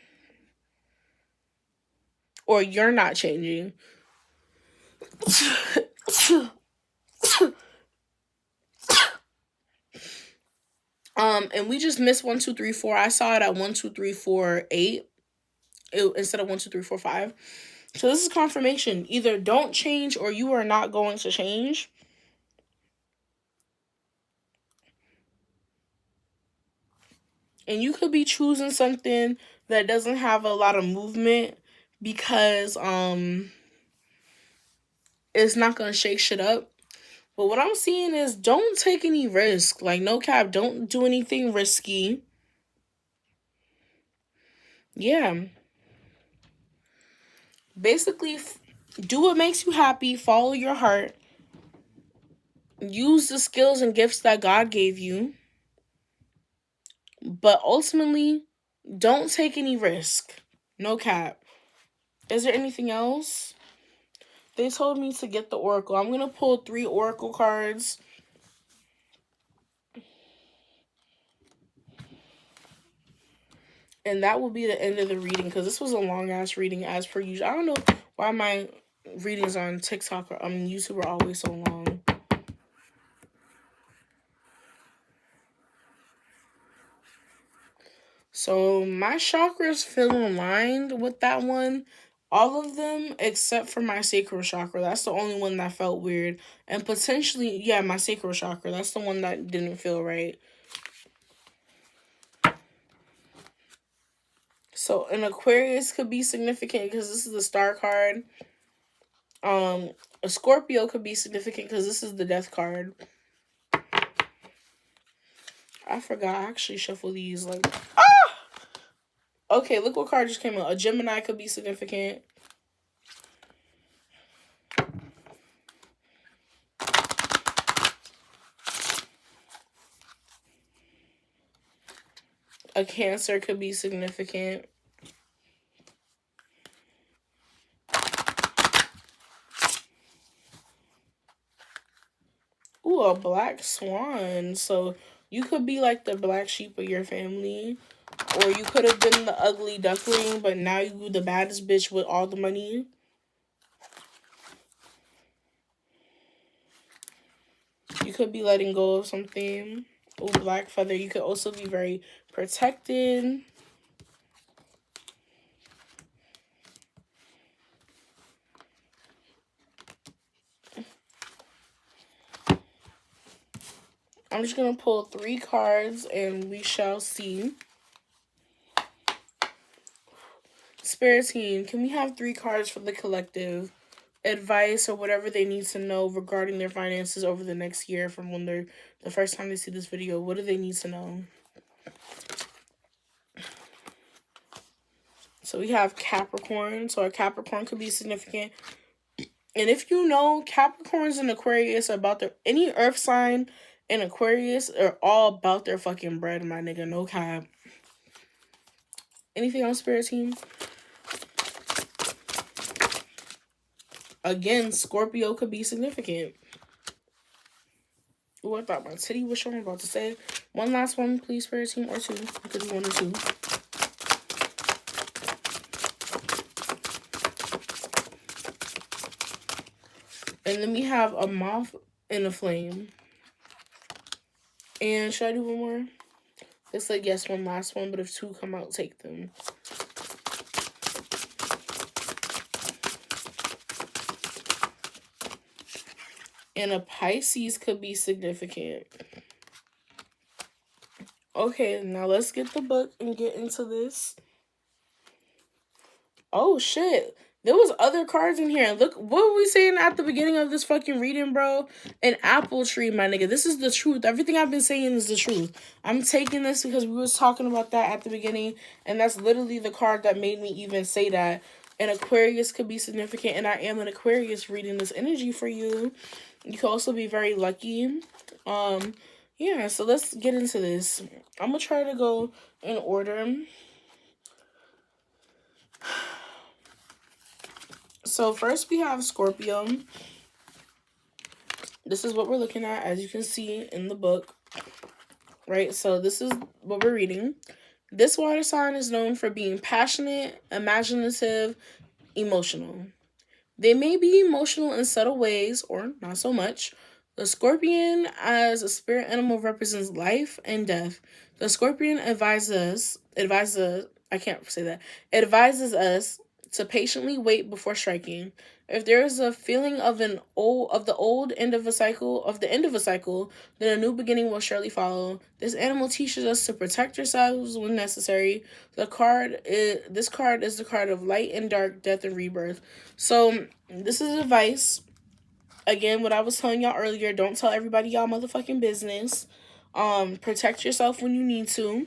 Or you're not changing. And we just missed 1, 2, 3, 4. I saw it at 1, 2, 3, 4, 8 instead of 1, 2, 3, 4, 5. So this is confirmation. Either don't change or you are not going to change. And you could be choosing something that doesn't have a lot of movement because it's not gonna shake shit up. But what I'm seeing is don't take any risk. Like, no cap, don't do anything risky. Yeah. Basically, do what makes you happy, follow your heart, use the skills and gifts that God gave you, but ultimately, don't take any risk. No cap. Is there anything else? They told me to get the Oracle. I'm going to pull 3 Oracle cards. And that will be the end of the reading because this was a long ass reading as per usual. I don't know why my readings on TikTok or YouTube are always so long. So my chakras feel aligned with that one. All of them except for my sacral chakra. That's the only one that felt weird. And potentially, yeah, my sacral chakra. That's the one that didn't feel right. So an Aquarius could be significant because this is the star card. A Scorpio could be significant because this is the death card. I forgot. I actually shuffle these like Okay, look what card just came out. A Gemini could be significant. A Cancer could be significant. Ooh, a Black Swan. So you could be like the black sheep of your family. Or you could have been the ugly duckling, but now you the baddest bitch with all the money. You could be letting go of something. Ooh, Black Feather. You could also be very protected. I'm just going to pull 3 cards and we shall see. Spirit team, can we have 3 cards for the collective? Advice or whatever they need to know regarding their finances over the next year from when they're the first time they see this video. What do they need to know? So we have Capricorn. So a Capricorn could be significant. And if you know, Capricorns and Aquarius are about their... Any earth sign and Aquarius are all about their fucking bread, my nigga. No cap. Anything else, Spirit team? Again, Scorpio could be significant. Oh, I thought my titty was showing. I'm about to say. One last one, please, Spirit team, or 2. It could be 1 or 2. And then we have a moth and a flame. And should I do one more? It's like, yes, one last one, but if 2 come out, take them. And a Pisces could be significant. Okay, now let's get the book and get into this. Oh, shit. There was other cards in here. Look, what were we saying at the beginning of this fucking reading, bro? An apple tree, my nigga. This is the truth. Everything I've been saying is the truth. I'm taking this because we was talking about that at the beginning, and that's literally the card that made me even say that. An Aquarius could be significant, and I am an Aquarius reading this energy for you. You could also be very lucky. Yeah, so let's get into this. I'm going to try to go in order. So first we have Scorpio. This is what we're looking at, as you can see in the book. Right, so this is what we're reading. This water sign is known for being passionate, imaginative, emotional. They may be emotional in subtle ways, or not so much. The scorpion as a spirit animal represents life and death. The scorpion advises us to patiently wait before striking. If there is a feeling of the old end of a cycle, then a new beginning will surely follow. This animal teaches us to protect ourselves when necessary. This card is the card of light and dark, death and rebirth. So this is advice. Again, what I was telling y'all earlier, don't tell everybody y'all motherfucking business. Protect yourself when you need to.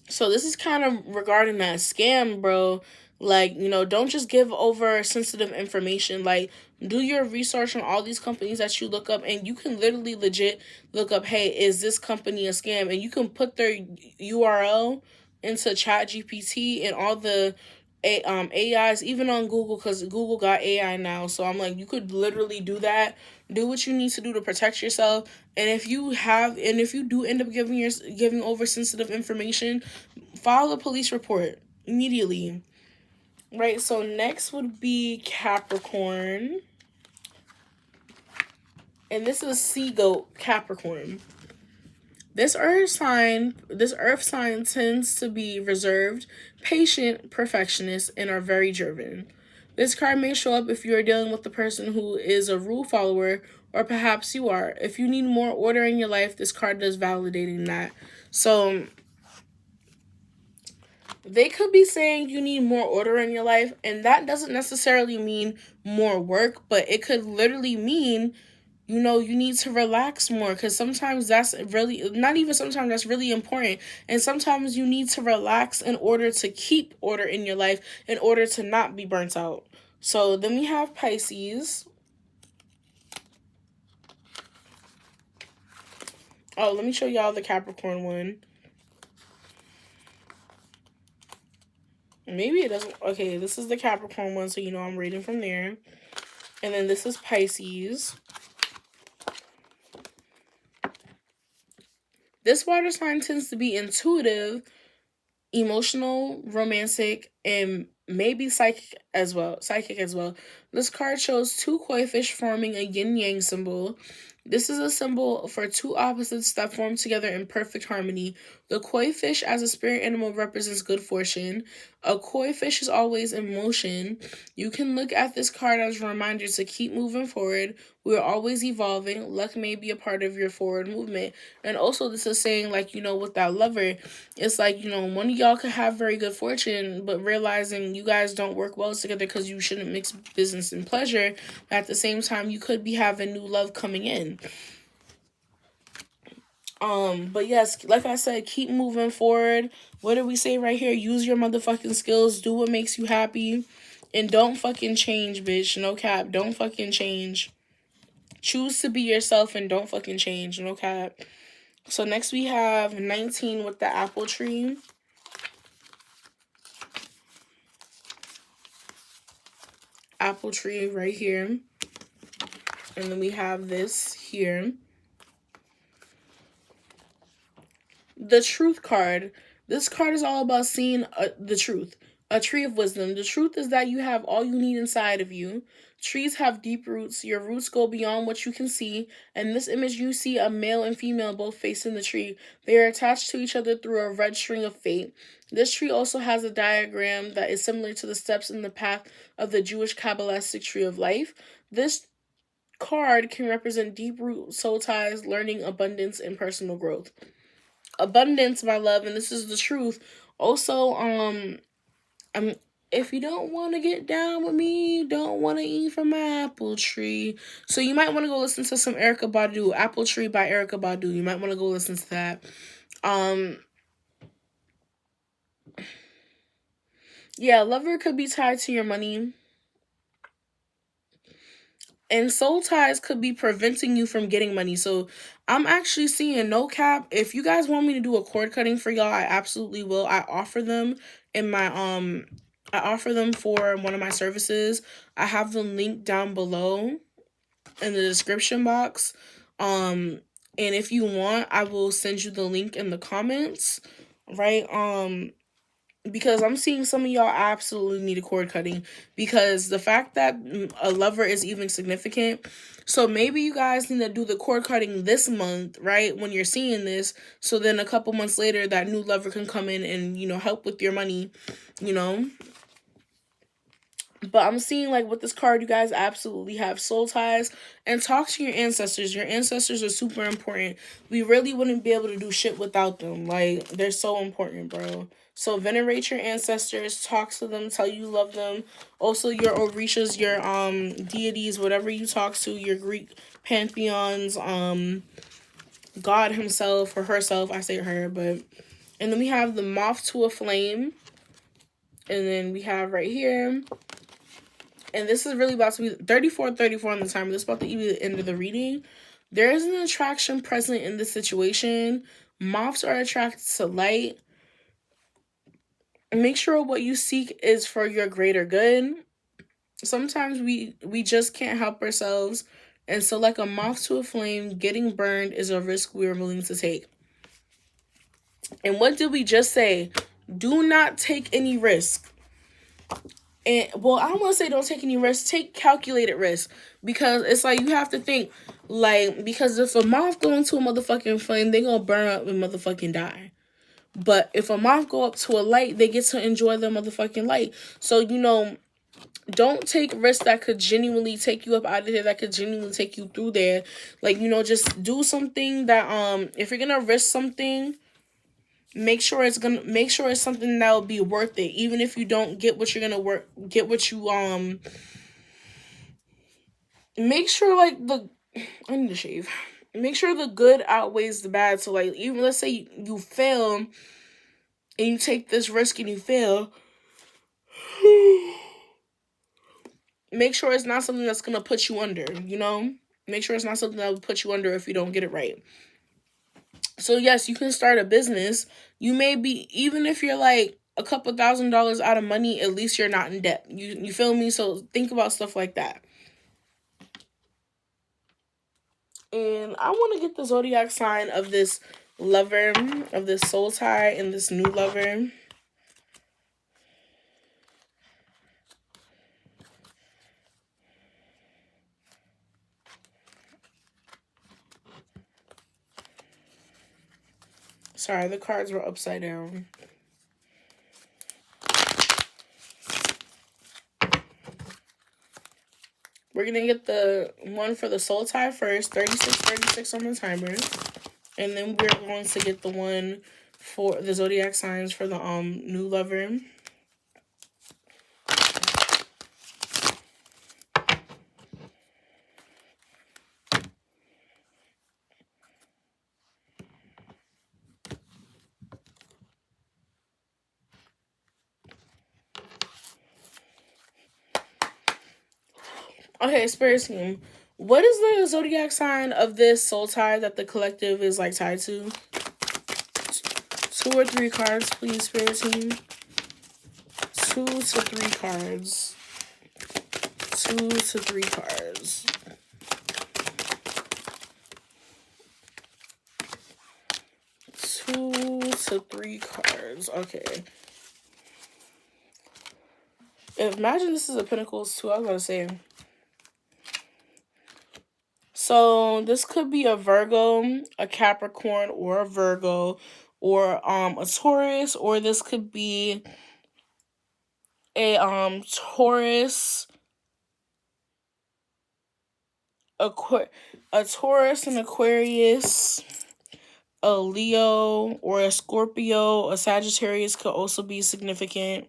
So this is kind of regarding that scam, bro. Like, don't just give over sensitive information. Like, do your research on all these companies that you look up, and you can literally legit look up, hey, is this company a scam? And you can put their URL into ChatGPT and all the AIs, even on Google, because Google got AI now. So I'm like, you could literally do that. Do what you need to do to protect yourself. And if you do end up giving over sensitive information, file a police report immediately. Right, so next would be Capricorn. And this is sea goat Capricorn. This earth sign tends to be reserved, patient, perfectionist, and are very driven. This card may show up if you are dealing with the person who is a rule follower, or perhaps you are. If you need more order in your life, this card does validating that. So they could be saying you need more order in your life, and that doesn't necessarily mean more work, but it could literally mean, you need to relax more, because sometimes that's really, not even sometimes, that's really important. And sometimes you need to relax in order to keep order in your life, in order to not be burnt out. So then we have Pisces. Oh, let me show y'all the Capricorn one. Maybe it doesn't. Okay, this is the Capricorn one, so I'm reading from there. And then this is Pisces. This water sign tends to be intuitive, emotional, romantic, and maybe psychic as well. This card shows two koi fish forming a yin-yang symbol. This is a symbol for two opposites that form together in perfect harmony. The koi fish as a spirit animal represents good fortune. A koi fish is always in motion. You can look at this card as a reminder to keep moving forward. We're always evolving. Luck may be a part of your forward movement. And also this is saying, like, with that lover, it's like, one of y'all could have very good fortune, but realizing you guys don't work well together because you shouldn't mix business and pleasure. At the same time, you could be having new love coming in. But yes, like I said, keep moving forward. What did we say right here? Use your motherfucking skills. Do what makes you happy. And don't fucking change, bitch. No cap. Don't fucking change. Choose to be yourself and don't fucking change. No cap. So next we have 19 with the apple tree. Apple tree right here. And then we have this here. The truth card. This card is all about seeing the truth. A tree of wisdom. The truth is that you have all you need inside of you. Trees have deep roots. Your roots go beyond what you can see. In this image, you see a male and female both facing the tree. They are attached to each other through a red string of fate. This tree also has a diagram that is similar to the steps in the path of the Jewish Kabbalistic tree of life. This card can represent deep root soul ties, learning, abundance, and personal growth. Abundance, my love, and this is the truth. Also, if you don't want to get down with me, don't want to eat from my apple tree. So you might want to go listen to some Erykah Badu, Apple Tree by Erykah Badu. You might want to go listen to that. Yeah, lover could be tied to your money. And soul ties could be preventing you from getting money. So I'm actually seeing, no cap, if you guys want me to do a cord cutting for y'all, I absolutely will. I offer them for one of my services. I have them linked down below in the description box. And if you want, I will send you the link in the comments, right? because I'm seeing some of y'all absolutely need a cord cutting, because the fact that a lover is even significant. So maybe you guys need to do the cord cutting this month, right? When you're seeing this. So then a couple months later, that new lover can come in and, help with your money, you know? But I'm seeing, like, with this card, you guys absolutely have soul ties. And talk to your ancestors. Your ancestors are super important. We really wouldn't be able to do shit without them. Like, they're so important, bro. So venerate your ancestors. Talk to them. Tell you love them. Also, your orishas, your deities, whatever you talk to, your Greek pantheons, God himself or herself. I say her, but... And then we have the moth to a flame. And then we have right here... And this is really about to be 34 on the timer. This is about to be the end of the reading. There is an attraction present in this situation. Moths are attracted to light. Make sure what you seek is for your greater good. Sometimes we just can't help ourselves. And so, like a moth to a flame, getting burned is a risk we are willing to take. And what did we just say? Do not take any risk. And, well, I don't want to say don't take any risks. Take calculated risks. Because it's like you have to think, like, because if a moth go into a motherfucking flame, they gonna burn up and motherfucking die. But if a moth go up to a light, they get to enjoy the motherfucking light. So, don't take risks that could genuinely take you up out of there, that could genuinely take you through there. Like, just do something that, if you're gonna risk something, make sure it's something that will be worth it, even if you don't get what you're gonna get what you make sure, like, I need to shave. Make sure the good outweighs the bad. So, like, even let's say you fail and you take this risk and you fail, make sure it's not something that's gonna put you under, make sure it's not something that will put you under if you don't get it right. So yes, you can start a business. You may be, even if you're like a couple $1,000s out of money, at least you're not in debt. You feel me? So think about stuff like that. And I want to get the zodiac sign of this lover, of this soul tie, and this new lover. Sorry, the cards were upside down. We're going to get the one for the soul tie first, 36 on the timer. And then we're going to get the one for the zodiac signs for the new lover. Okay, Spirit Team. What is the zodiac sign of this soul tie that the collective is, like, tied to? 2 or 3 cards, please, Spirit Team. 2 to 3 cards. 2 to 3 cards. Two to 3 cards. Okay. Imagine this is a Pentacles too. I was gonna say. So this could be a Virgo, a Capricorn, or a Virgo, or a Taurus, or this could be a Taurus, a Taurus, an Aquarius, a Leo, or a Scorpio, a Sagittarius could also be significant.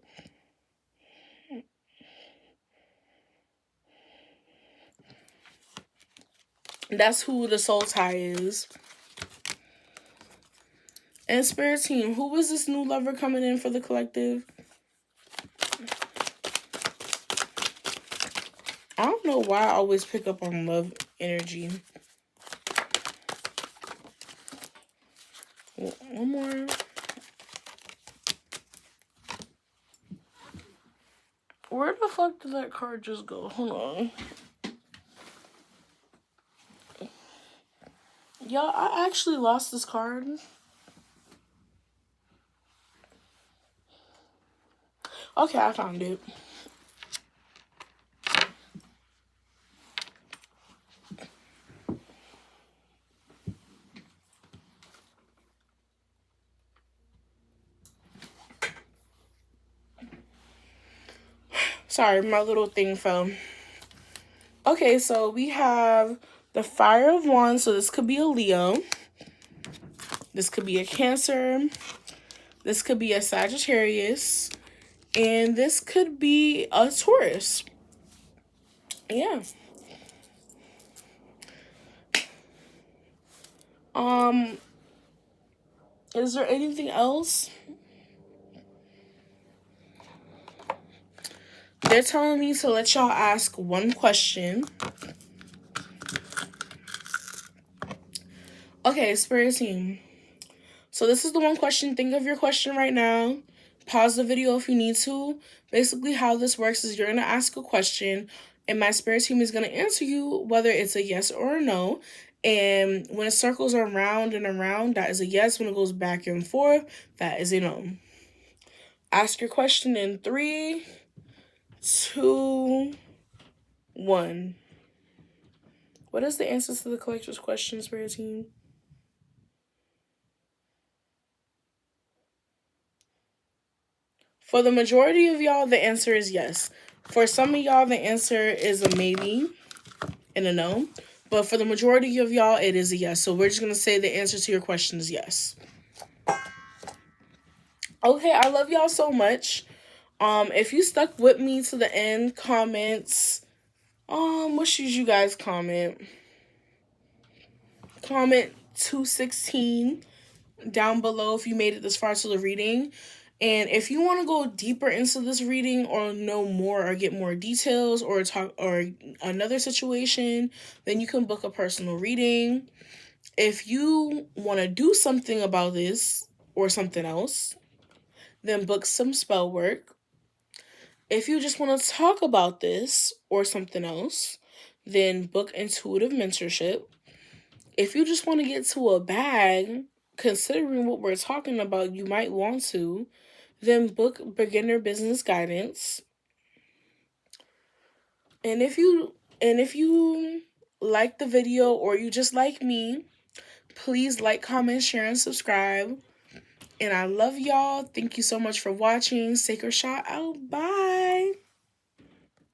That's who the soul tie is. And Spirit Team, who was this new lover coming in for the collective? I don't know why I always pick up on love energy. One more. Where the fuck did that card just go? Hold on. Y'all, I actually lost this card. Okay, I found it. Sorry, my little thing fell. Okay, so we have the Fire of Wands. So this could be a Leo. This could be a Cancer. This could be a Sagittarius. And this could be a Taurus. Yeah. Is there anything else? They're telling me to let y'all ask one question. Okay, Spirit Team. So this is the one question. Think of your question right now. Pause the video if you need to. Basically, how this works is you're going to ask a question, and my Spirit Team is going to answer you whether it's a yes or a no. And when it circles around and around, that is a yes. When it goes back and forth, that is a no. Ask your question in 3, 2, 1. What is the answer to the collector's question, Spirit Team? For the majority of y'all, the answer is yes. For some of y'all, the answer is a maybe and a no. But for the majority of y'all, it is a yes. So we're just going to say the answer to your question is yes. Okay, I love y'all so much. If you stuck with me to the end, comments. What should you guys comment? Comment 216 down below if you made it this far to the reading. And if you want to go deeper into this reading or know more or get more details or talk or another situation, then you can book a personal reading. If you want to do something about this or something else, then book some spell work. If you just want to talk about this or something else, then book intuitive mentorship. If you just want to get to a bag, considering what we're talking about, you might want to, then book beginner business guidance. And if you like the video or you just like me, please like, comment, share, and subscribe. And I love y'all. Thank you so much for watching. Sacred Shot out. Bye.